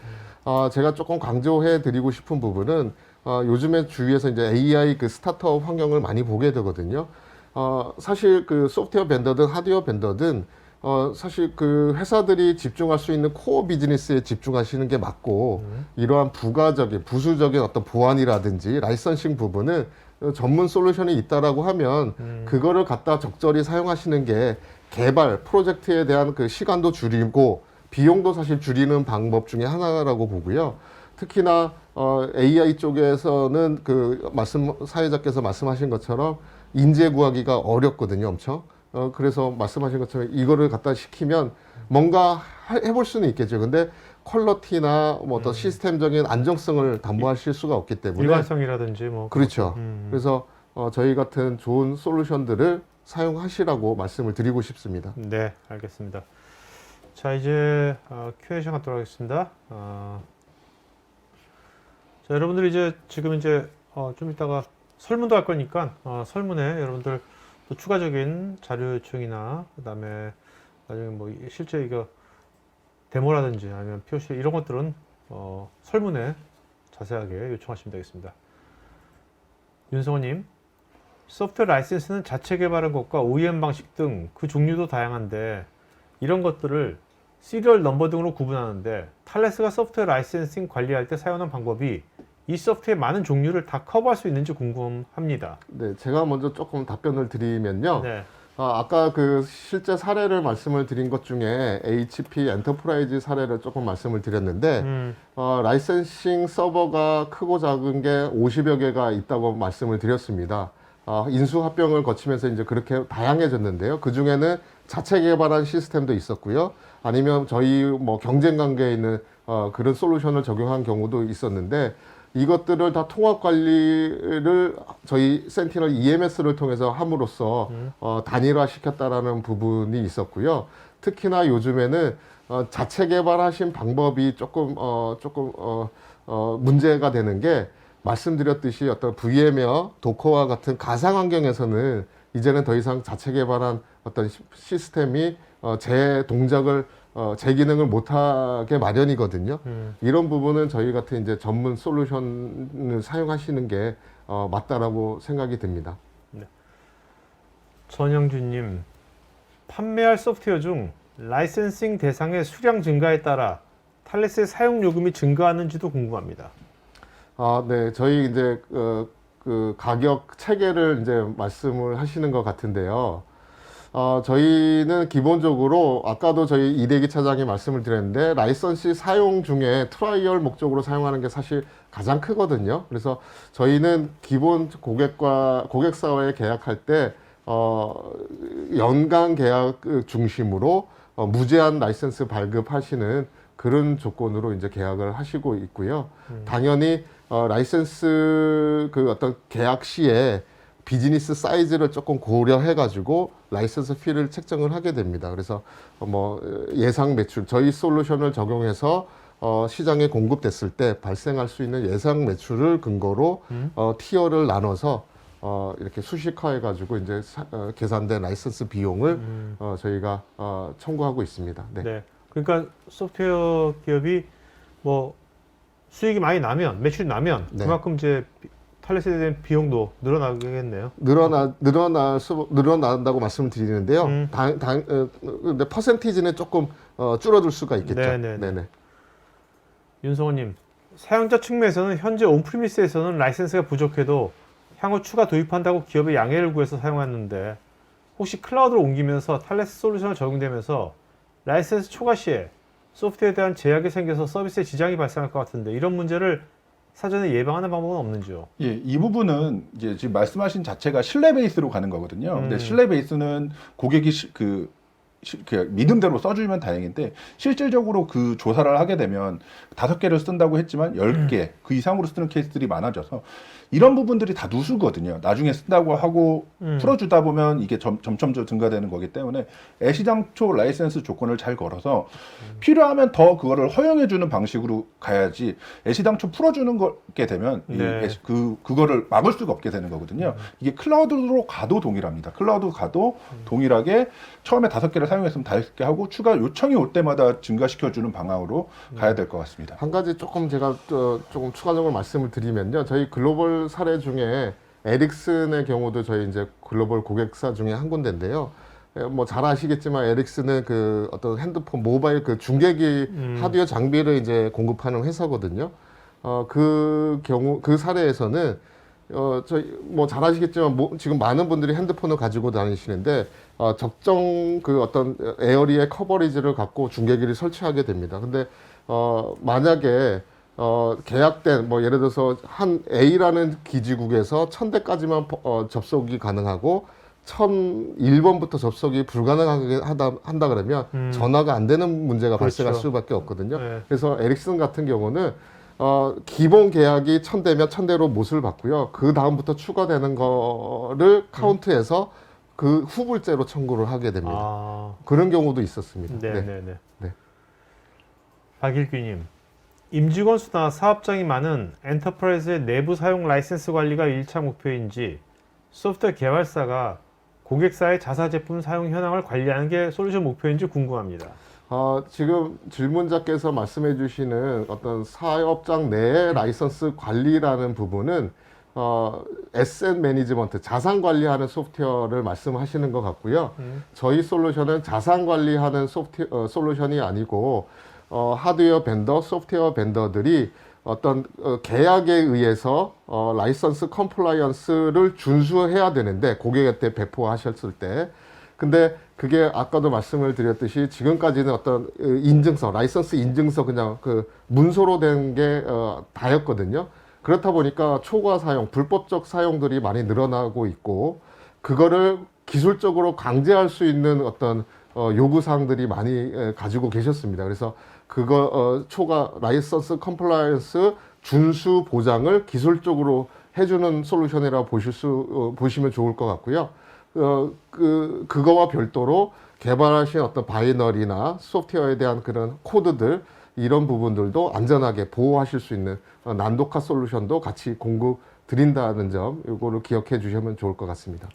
Speaker 2: 제가 조금 강조해 드리고 싶은 부분은 요즘에 주위에서 이제 AI 그 스타트업 환경을 많이 보게 되거든요. 사실 그 소프트웨어 벤더든 하드웨어 벤더든 사실 그 회사들이 집중할 수 있는 코어 비즈니스에 집중하시는 게 맞고, 이러한 부수적인 어떤 보안이라든지 라이선싱 부분은 전문 솔루션이 있다라고 하면 그거를 갖다 적절히 사용하시는 게 개발 프로젝트에 대한 그 시간도 줄이고 비용도 사실 줄이는 방법 중에 하나라고 보고요. 특히나 AI 쪽에서는 그 사회자께서 말씀하신 것처럼 인재 구하기가 어렵거든요, 엄청. 그래서 말씀하신 것처럼 이거를 갖다 시키면 뭔가 해볼 수는 있겠죠. 근데 퀄러티나 뭐 어떤 시스템적인 안정성을 담보하실 수가 없기 때문에
Speaker 1: 일관성이라든지 뭐.
Speaker 2: 그렇죠. 그래서 저희 같은 좋은 솔루션들을 사용하시라고 말씀을 드리고 싶습니다.
Speaker 1: 네, 알겠습니다. 자, 이제 Q&A 시간 돌아가겠습니다. 자, 여러분들 지금 이제 좀 이따가 설문도 할 거니까 설문에 여러분들 또 추가적인 자료 요청이나 그다음에 나중에 뭐 실제 이거 데모라든지 아니면 POC 이런 것들은 설문에 자세하게 요청하시면 되겠습니다. 윤성호님, 소프트웨어 라이센스는 자체 개발한 것과 OEM 방식 등 그 종류도 다양한데 이런 것들을 시리얼 넘버 등으로 구분하는데 탈레스가 소프트웨어 라이센싱 관리할 때 사용하는 방법이 이 소프트웨어의 많은 종류를 다 커버할 수 있는지 궁금합니다.
Speaker 2: 네, 제가 먼저 조금 답변을 드리면요.
Speaker 1: 네.
Speaker 2: 아까 그 실제 사례를 말씀을 드린 것 중에 HP 엔터프라이즈 사례를 조금 말씀을 드렸는데, 라이센싱 서버가 크고 작은 게 50여 개가 있다고 말씀을 드렸습니다. 인수합병을 거치면서 이제 그렇게 다양해졌는데요. 그 중에는 자체 개발한 시스템도 있었고요. 아니면 저희 뭐 경쟁 관계에 있는 그런 솔루션을 적용한 경우도 있었는데, 이것들을 다 통합 관리를 저희 센티널 EMS를 통해서 함으로써 단일화 시켰다라는 부분이 있었고요. 특히나 요즘에는 자체 개발하신 방법이 조금 문제가 되는 게, 말씀드렸듯이 어떤 VM웨어, 도커와 같은 가상 환경에서는 이제는 더 이상 자체 개발한 어떤 시스템이 제 동작을 제 기능을 못하게 마련이거든요. 이런 부분은 저희 같은 이제 전문 솔루션을 사용하시는 게 맞다라고 생각이 듭니다.
Speaker 1: 네. 전영준님, 판매할 소프트웨어 중 라이센싱 대상의 수량 증가에 따라 탈레스의 사용 요금이 증가하는지도 궁금합니다.
Speaker 2: 네, 저희 이제 그 가격 체계를 이제 말씀을 하시는 것 같은데요. 저희는 기본적으로 아까도 저희 이대기 차장이 말씀을 드렸는데 라이선시 사용 중에 트라이얼 목적으로 사용하는 게 사실 가장 크거든요. 그래서 저희는 기본 고객사와의 계약할 때 연간 계약 중심으로 무제한 라이선스 발급하시는 그런 조건으로 이제 계약을 하시고 있고요. 당연히 라이선스 그 어떤 계약 시에 비즈니스 사이즈를 조금 고려해 가지고 라이선스 피를 책정을 하게 됩니다. 그래서 뭐 예상 매출 저희 솔루션을 적용해서 시장에 공급됐을 때 발생할 수 있는 예상 매출을 근거로 티어를 나눠서 이렇게 수식화해 가지고 이제 계산된 라이선스 비용을 저희가 청구하고 있습니다. 네.
Speaker 1: 네. 그러니까 소프트웨어 기업이 뭐 수익이 많이 나면 매출이 나면
Speaker 2: 네.
Speaker 1: 그만큼 이제 탈레스에 대한 비용도 늘어나겠네요.
Speaker 2: 늘어난다고 말씀을 드리는데요. 근데 퍼센티지는 조금 줄어들 수가 있겠죠. 네네.
Speaker 1: 윤성호님, 사용자 측면에서는 현재 온프리미스에서는 라이센스가 부족해도 향후 추가 도입한다고 기업의 양해를 구해서 사용하는데 혹시 클라우드로 옮기면서 탈레스 솔루션을 적용되면서 라이센스 초과 시에 소프트웨어에 대한 제약이 생겨서 서비스에 지장이 발생할 것 같은데 이런 문제를 사전에 예방하는 방법은 없는지요?
Speaker 3: 예, 이 부분은 이제 지금 말씀하신 자체가 신뢰 베이스로 가는 거거든요. 근데 신뢰 베이스는 고객이 그 믿음대로 써주면 다행인데 실질적으로 그 조사를 하게 되면 5개를 쓴다고 했지만 10개 그 이상으로 쓰는 케이스들이 많아져서 이런 부분들이 다 누수거든요. 나중에 쓴다고 하고 풀어주다 보면 이게 점점 증가되는 거기 때문에 애시당초 라이센스 조건을 잘 걸어서 필요하면 더 그거를 허용해주는 방식으로 가야지 애시당초 풀어주는 게 되면
Speaker 1: 네.
Speaker 3: 그거를 막을 수가 없게 되는 거거든요. 이게 클라우드로 가도 동일합니다. 클라우드 가도 동일하게 처음에 5개를 사용했으면 5개 하고 추가 요청이 올 때마다 증가시켜주는 방향으로 가야 될 것 같습니다.
Speaker 2: 한 가지 조금 제가 조금 추가적으로 말씀을 드리면요. 저희 글로벌 사례 중에 에릭슨의 경우도 저희 이제 글로벌 고객사 중에 한 군데인데요. 뭐 잘 아시겠지만 에릭슨은 그 어떤 핸드폰 모바일 그 중계기 하드웨어 장비를 이제 공급하는 회사거든요. 그 경우 그 사례에서는 저희 뭐 잘 아시겠지만 지금 많은 분들이 핸드폰을 가지고 다니시는데 적정 그 어떤 에어리의 커버리지를 갖고 중계기를 설치하게 됩니다. 근데 만약에 계약된 뭐 예를 들어서 한 A라는 기지국에서 1000대까지만 접속이 가능하고 1001번부터 접속이 불가능하게 한다 그러면 전화가 안 되는 문제가
Speaker 1: 그렇죠.
Speaker 2: 발생할 수밖에 없거든요.
Speaker 1: 네.
Speaker 2: 그래서 에릭슨 같은 경우는 기본 계약이 1000대면 1000대로 못을 받고요. 그 다음부터 추가되는 거를 카운트해서 그 후불제로 청구를 하게 됩니다. 그런 경우도 있었습니다.
Speaker 1: 네네네.
Speaker 2: 네.
Speaker 1: 박일규님, 임직원 수나 사업장이 많은 엔터프라이즈의 내부 사용 라이센스 관리가 1차 목표인지 소프트웨어 개발사가 고객사의 자사 제품 사용 현황을 관리하는 게 솔루션 목표인지 궁금합니다.
Speaker 2: 지금 질문자께서 말씀해 주시는 어떤 사업장 내의 라이선스 관리라는 부분은 에셋 매니지먼트, 자산 관리하는 소프트웨어를 말씀하시는 것 같고요. 저희 솔루션은 자산 관리하는 솔루션이 아니고 하드웨어 벤더, 소프트웨어 벤더들이 어떤 계약에 의해서 라이선스 컴플라이언스를 준수해야 되는데 고객한테 배포하셨을 때 근데 그게 아까도 말씀을 드렸듯이 지금까지는 어떤 인증서, 라이선스 인증서 그냥 그 문서로 된 게 다였거든요. 그렇다 보니까 초과 사용, 불법적 사용들이 많이 늘어나고 있고 그거를 기술적으로 강제할 수 있는 어떤 요구사항들이 많이 가지고 계셨습니다. 그래서 그거 초과 라이선스 컴플라이언스 준수 보장을 기술적으로 해주는 솔루션이라고 보시면 좋을 것 같고요. 그거와 별도로 개발하신 어떤 바이너리나 소프트웨어에 대한 그런 코드들 이런 부분들도 안전하게 보호하실 수 있는 난독화 솔루션도 같이 공급 드린다는 점 이거를 기억해 주시면 좋을 것 같습니다.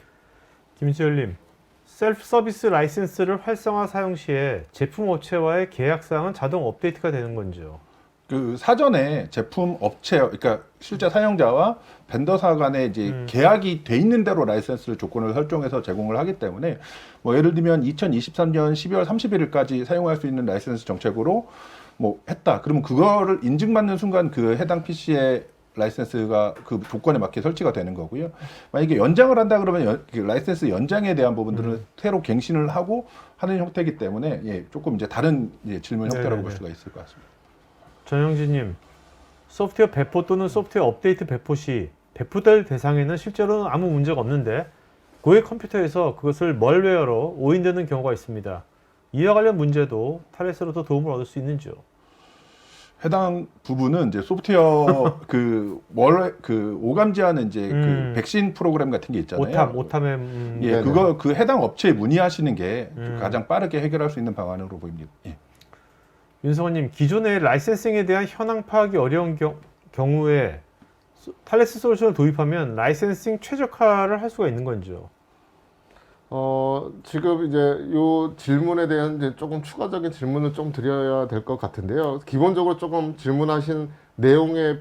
Speaker 1: 김수열님, 셀프 서비스 라이센스를 활성화 사용 시에 제품 업체와의 계약 사항은 자동 업데이트가 되는 건지요?
Speaker 3: 그 사전에 제품 업체, 그러니까 실제 사용자와 벤더사 간에 이제 계약이 돼 있는 대로 라이센스 조건을 설정해서 제공을 하기 때문에 뭐 예를 들면 2023년 12월 31일까지 사용할 수 있는 라이센스 정책으로 뭐 했다. 그러면 그거를 인증받는 순간 그 해당 PC의 라이센스가 그 조건에 맞게 설치가 되는 거고요. 만약에 연장을 한다 그러면 그 라이센스 연장에 대한 부분들은 새로 갱신을 하고 하는 형태이기 때문에 예, 조금 이제 다른 질문 형태라고 볼 수가 있을 것 같습니다.
Speaker 1: 전영진님, 소프트웨어 배포 또는 소프트웨어 업데이트 배포 시 배포될 대상에는 실제로는 아무 문제가 없는데 고객 컴퓨터에서 그것을 멀웨어로 오인되는 경우가 있습니다. 이와 관련 문제도 탈레스로도 도움을 얻을 수 있는지요?
Speaker 3: 해당 부분은 이제 소프트웨어 그 오감지하는 이제 그 백신 프로그램 같은 게 있잖아요.
Speaker 1: 오탐에
Speaker 3: 예, 그거 그 해당 업체에 문의하시는 게 가장 빠르게 해결할 수 있는 방안으로 보입니다. 예.
Speaker 1: 윤성원님, 기존의 라이센싱에 대한 현황 파악이 어려운 경우에 탈레스 솔루션을 도입하면 라이센싱 최적화를 할 수가 있는 건지요?
Speaker 2: 지금 이제 요 질문에 대한 이제 조금 추가적인 질문을 좀 드려야 될 것 같은데요. 기본적으로 조금 질문하신 내용의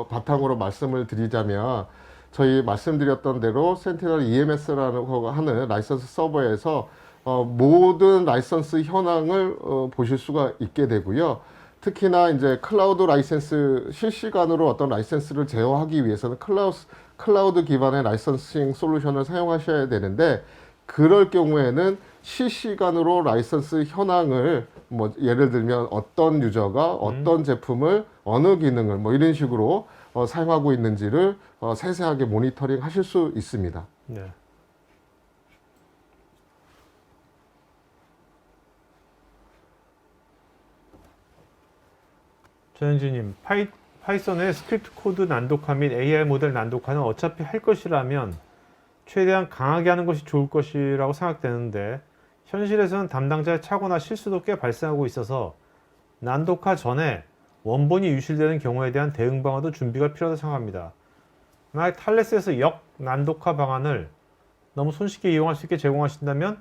Speaker 2: 바탕으로 말씀을 드리자면 저희 말씀드렸던 대로 센티널 EMS라고 하는 라이선스 서버에서 모든 라이선스 현황을 보실 수가 있게 되고요. 특히나 이제 클라우드 라이센스 실시간으로 어떤 라이센스를 제어하기 위해서는 클라우드 기반의 라이선싱 솔루션을 사용하셔야 되는데 그럴 경우에는 실시간으로 라이선스 현황을 뭐 예를 들면 어떤 유저가 어떤 제품을 어느 기능을 뭐 이런 식으로 사용하고 있는지를 세세하게 모니터링 하실 수 있습니다.
Speaker 1: 네. 전현진님, 파이썬의 스크립트 코드 난독화 및 AI 모델 난독화는 어차피 할 것이라면 최대한 강하게 하는 것이 좋을 것이라고 생각되는데 현실에서는 담당자의 착오나 실수도 꽤 발생하고 있어서 난독화 전에 원본이 유실되는 경우에 대한 대응 방안도 준비가 필요하다고 생각합니다. 만약 탈레스에서 역 난독화 방안을 너무 손쉽게 이용할 수 있게 제공하신다면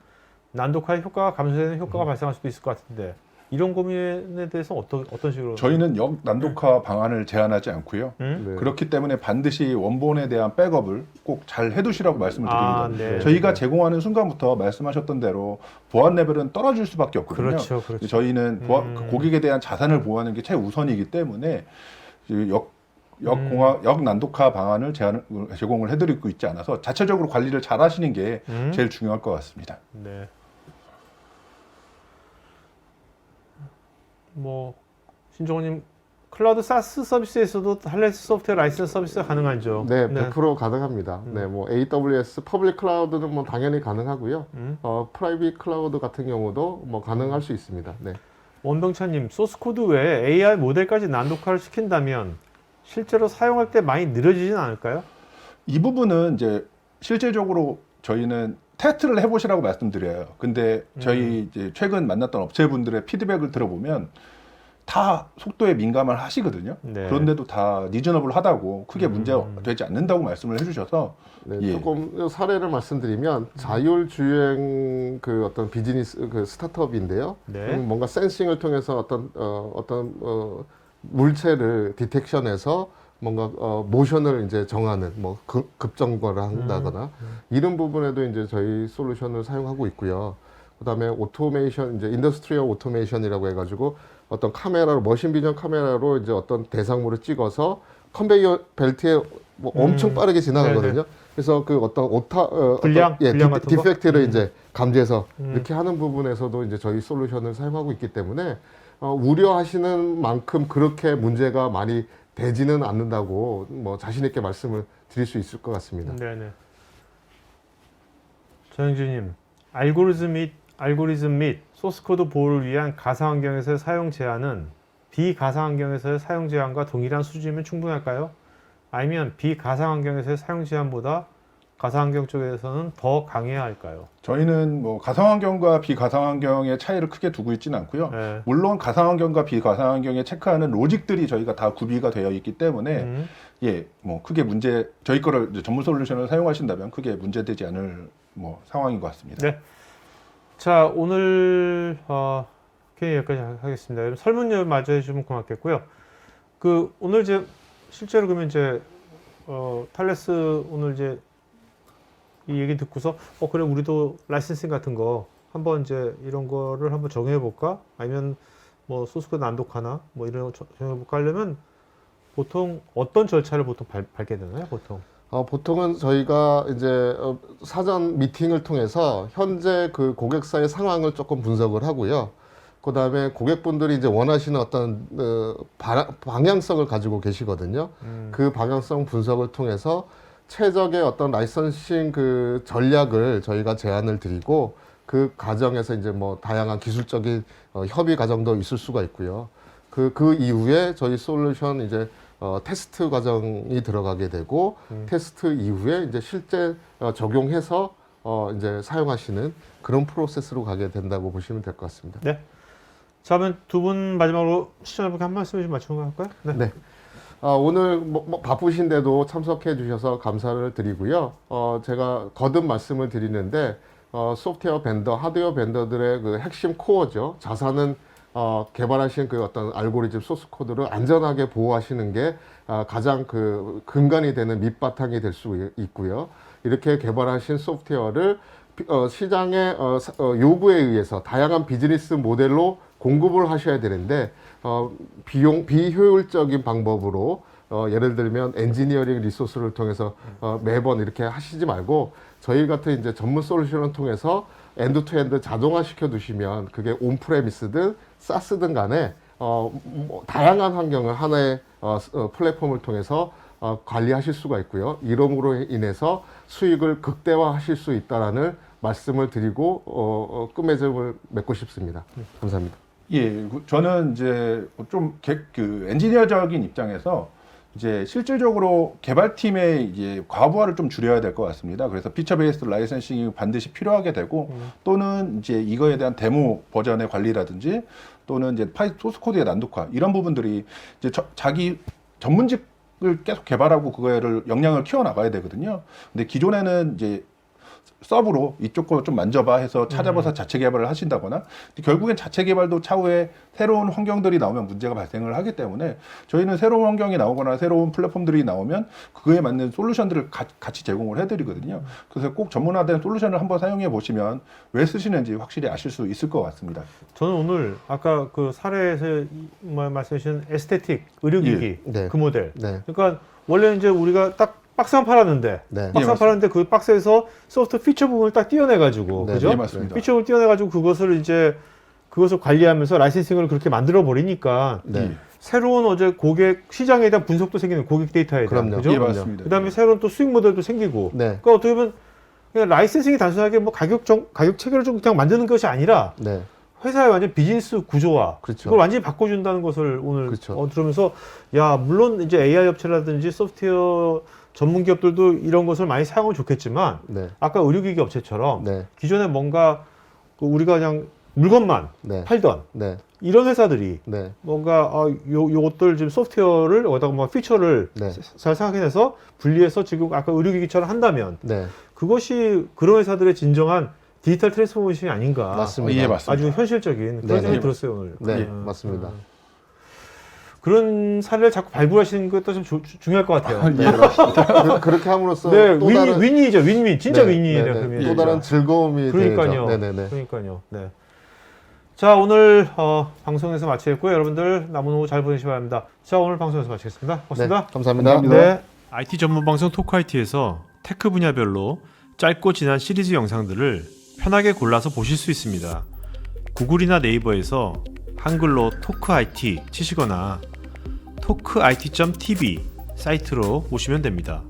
Speaker 1: 난독화의 효과가 감소되는 효과가 발생할 수도 있을 것 같은데 이런 고민에 대해서 어떤 식으로?
Speaker 3: 저희는 역난독화 방안을 제안하지 않고요.
Speaker 2: 네.
Speaker 3: 그렇기 때문에 반드시 원본에 대한 백업을 꼭 잘 해두시라고 말씀을 드립니다.
Speaker 1: 네.
Speaker 3: 저희가 제공하는 순간부터 말씀하셨던 대로 보안 레벨은 떨어질 수밖에 없거든요.
Speaker 1: 그렇죠.
Speaker 3: 저희는 고객에 대한 자산을 보호하는 게 최우선이기 때문에 역난독화 방안을 제공을 해드리고 있지 않아서 자체적으로 관리를 잘 하시는 게 제일 중요할 것 같습니다.
Speaker 1: 네. 뭐 신종호님, 클라우드 사스 서비스에서도 탈레스 소프트웨어 라이센스 서비스가 가능하죠?
Speaker 2: 네, 100% 가능합니다. 네, 뭐 AWS 퍼블릭 클라우드는 뭐 당연히 가능하고요. 프라이빗 클라우드 같은 경우도 뭐 가능할 수 있습니다. 네.
Speaker 1: 원병찬님, 소스 코드 외에 AI 모델까지 난독화를 시킨다면 실제로 사용할 때 많이 느려지진 않을까요?
Speaker 3: 이 부분은 이제 실제적으로 저희는 테스트를 해보시라고 말씀드려요. 근데 저희 이제 최근 만났던 업체분들의 피드백을 들어보면 다 속도에 민감을 하시거든요.
Speaker 1: 네.
Speaker 3: 그런데도 다 리저너블하다고 크게 문제되지 않는다고 말씀을 해주셔서
Speaker 2: 네,
Speaker 3: 예.
Speaker 2: 조금 사례를 말씀드리면 자율주행 그 어떤 비즈니스 그 스타트업인데요.
Speaker 1: 네.
Speaker 2: 뭔가 센싱을 통해서 어떤 물체를 디텍션해서 뭔가 모션을 이제 정하는 뭐 급정거를 한다거나 이런 부분에도 이제 저희 솔루션을 사용하고 있고요. 그다음에 오토메이션 이제 인더스트리얼 오토메이션이라고 해가지고 어떤 카메라로 머신 비전 카메라로 이제 어떤 대상물을 찍어서 컨베이어 벨트에 뭐 엄청 빠르게 지나가거든요.
Speaker 1: 네네.
Speaker 2: 그래서 그 어떤
Speaker 1: 불량 같은 거?
Speaker 2: 디펙트를 이제 감지해서 이렇게 하는 부분에서도 이제 저희 솔루션을 사용하고 있기 때문에 우려하시는 만큼 그렇게 문제가 많이 되지는 않는다고 뭐 자신 있게 말씀을 드릴 수 있을 것 같습니다.
Speaker 1: 네네. 전영진님, 알고리즘 및 소스코드 보호를 위한 가상 환경에서의 사용 제한은 비가상 환경에서의 사용 제한과 동일한 수준이면 충분할까요? 아니면 비가상 환경에서의 사용 제한보다 가상 환경 쪽에서는 더 강해야 할까요?
Speaker 3: 저희는 뭐 가상 환경과 비가상 환경의 차이를 크게 두고 있지는 않고요.
Speaker 1: 네.
Speaker 3: 물론 가상 환경과 비가상 환경에 체크하는 로직들이 저희가 다 구비가 되어 있기 때문에 예, 뭐 크게 저희 거를 이제 전문 솔루션을 사용하신다면 크게 문제되지 않을 뭐 상황인 것 같습니다.
Speaker 1: 네. 자, 오늘 여기까지 하겠습니다. 설문을 마저 해주시면 고맙겠고요. 그 오늘 이제 실제로 그러면 이제 탈레스 오늘 이제 이 얘기 듣고서 그래 우리도 라이센싱 같은 거 한번 이제 이런 거를 한번 적용해 볼까? 아니면 뭐 소스코드 난독화나 뭐 이런 거 적용해 볼까 하려면 보통 어떤 절차를 보통 밟게 되나요? 보통?
Speaker 2: 보통은 저희가 이제 사전 미팅을 통해서 현재 그 고객사의 상황을 조금 분석을 하고요. 그 다음에 고객분들이 이제 원하시는 어떤 방향성을 가지고 계시거든요. 그 방향성 분석을 통해서 최적의 어떤 라이선싱 그 전략을 저희가 제안을 드리고 그 과정에서 이제 뭐 다양한 기술적인 협의 과정도 있을 수가 있고요. 그 이후에 저희 솔루션 이제 테스트 과정이 들어가게 되고 테스트 이후에 이제 실제 적용해서 이제 사용하시는 그런 프로세스로 가게 된다고 보시면 될 것 같습니다.
Speaker 1: 네. 자, 그러면 두 분 마지막으로 시청자분께 한 말씀 좀 맞추는 거 할까요? 네.
Speaker 2: 네. 오늘 뭐 바쁘신데도 참석해 주셔서 감사를 드리고요. 제가 거듭 말씀을 드리는데 소프트웨어 벤더, 하드웨어 벤더들의 그 핵심 코어죠. 자산은 개발하신 그 어떤 알고리즘 소스 코드를 안전하게 보호하시는 게 가장 그 근간이 되는 밑바탕이 될 수 있고요. 이렇게 개발하신 소프트웨어를 시장의 요구에 의해서 다양한 비즈니스 모델로 공급을 하셔야 되는데 비효율적인 방법으로 예를 들면 엔지니어링 리소스를 통해서 매번 이렇게 하시지 말고 저희 같은 이제 전문 솔루션을 통해서 엔드 투 엔드 자동화 시켜 두시면 그게 온프레미스든 사스든 간에 다양한 환경을 하나의 플랫폼을 통해서 관리하실 수가 있고요. 이름으로 인해서 수익을 극대화하실 수 있다라는 말씀을 드리고 끝맺음을 맺고 싶습니다. 감사합니다.
Speaker 3: 예, 저는 이제 좀 그 엔지니어적인 입장에서 이제 실질적으로 개발팀의 이제 과부하를 좀 줄여야 될 것 같습니다. 그래서 피처 베이스드 라이센싱이 반드시 필요하게 되고 또는 이제 이거에 대한 데모 버전의 관리라든지 또는 이제 소스 코드의 난독화 이런 부분들이 이제 자기 전문직을 계속 개발하고 그거를 역량을 키워 나가야 되거든요. 근데 기존에는 이제 서브로 이쪽 거 좀 만져봐 해서 찾아봐서 자체 개발을 하신다거나 결국엔 자체 개발도 차후에 새로운 환경들이 나오면 문제가 발생을 하기 때문에 저희는 새로운 환경이 나오거나 새로운 플랫폼들이 나오면 그거에 맞는 솔루션들을 같이 제공을 해드리거든요. 그래서 꼭 전문화된 솔루션을 한번 사용해 보시면 왜 쓰시는지 확실히 아실 수 있을 것 같습니다.
Speaker 1: 저는 오늘 아까 그 사례에서 말씀해 주신 에스테틱 의료기기
Speaker 2: 예. 네.
Speaker 1: 그 모델.
Speaker 2: 네.
Speaker 1: 그러니까 원래 이제 우리가 딱 박스만 팔았는데
Speaker 2: 네.
Speaker 1: 박스만
Speaker 3: 예,
Speaker 1: 팔았는데 그 박스에서 소프트 피처 부분을 딱 띄어내가지고
Speaker 2: 네,
Speaker 1: 그죠?
Speaker 3: 예, 맞습니다.
Speaker 1: 피처 부분을 띄어내가지고 그것을 관리하면서 라이센싱을 그렇게 만들어 버리니까
Speaker 2: 네.
Speaker 1: 새로운 고객 시장에 대한 분석도 생기는 고객 데이터에 대한
Speaker 2: 그럼요.
Speaker 1: 그죠?
Speaker 3: 예, 맞습니다.
Speaker 1: 그다음에 새로운 또 수익 모델도 생기고.
Speaker 2: 네.
Speaker 1: 그러니까 어떻게 보면 그냥 라이센싱이 단순하게 뭐 가격 체계를 좀 그냥 만드는 것이 아니라
Speaker 2: 네.
Speaker 1: 회사의 완전 비즈니스 구조와
Speaker 2: 그렇죠.
Speaker 1: 그걸 완전히 바꿔준다는 것을 오늘
Speaker 2: 그렇죠.
Speaker 1: 들으면서 야 물론 이제 AI 업체라든지 소프트웨어 전문 기업들도 이런 것을 많이 사용하면 좋겠지만
Speaker 2: 네.
Speaker 1: 아까 의료기기 업체처럼
Speaker 2: 네.
Speaker 1: 기존에 뭔가 우리가 그냥 물건만
Speaker 2: 네.
Speaker 1: 팔던
Speaker 2: 네.
Speaker 1: 이런 회사들이
Speaker 2: 네.
Speaker 1: 뭔가 요것들 지금 소프트웨어를 여기다가 뭐 피처를
Speaker 2: 네.
Speaker 1: 잘 생각해내서 분리해서 지금 아까 의료기기처럼 한다면
Speaker 2: 네.
Speaker 1: 그것이 그런 회사들의 진정한 디지털 트랜스포메이션이 아닌가.
Speaker 2: 맞습니다.
Speaker 3: 예, 맞습니다.
Speaker 1: 아주 현실적인 그런
Speaker 2: 네,
Speaker 1: 생각이
Speaker 3: 네.
Speaker 1: 들었어요 오늘.
Speaker 2: 네.
Speaker 1: 음,
Speaker 2: 맞습니다.
Speaker 1: 그런 사례를 자꾸 발굴하시는 것도 좀 중요할 것 같아요.
Speaker 3: 예, 맞습니다.
Speaker 2: 그렇게 함으로써
Speaker 1: 네,
Speaker 2: 또 다른
Speaker 1: 윈윈이죠, 윈윈. 진짜
Speaker 2: 네,
Speaker 1: 윈윈이네요.
Speaker 2: 네, 네.
Speaker 1: 그러면
Speaker 2: 또
Speaker 1: 진짜.
Speaker 2: 다른 즐거움이
Speaker 1: 그러니까요.
Speaker 2: 되죠. 네네네.
Speaker 1: 그러니까요. 네. 자, 오늘 방송에서 마치겠고요. 여러분들 남은 오후 잘 보내시기 바랍니다. 자, 오늘 방송에서 마치겠습니다. 고맙습니다.
Speaker 2: 네, 감사합니다.
Speaker 1: 네. IT 전문 방송 토크IT에서 테크 분야별로 짧고 진한 시리즈 영상들을 편하게 골라서 보실 수 있습니다. 구글이나 네이버에서 한글로 토크IT 치시거나 토크IT.tv 사이트로 오시면 됩니다.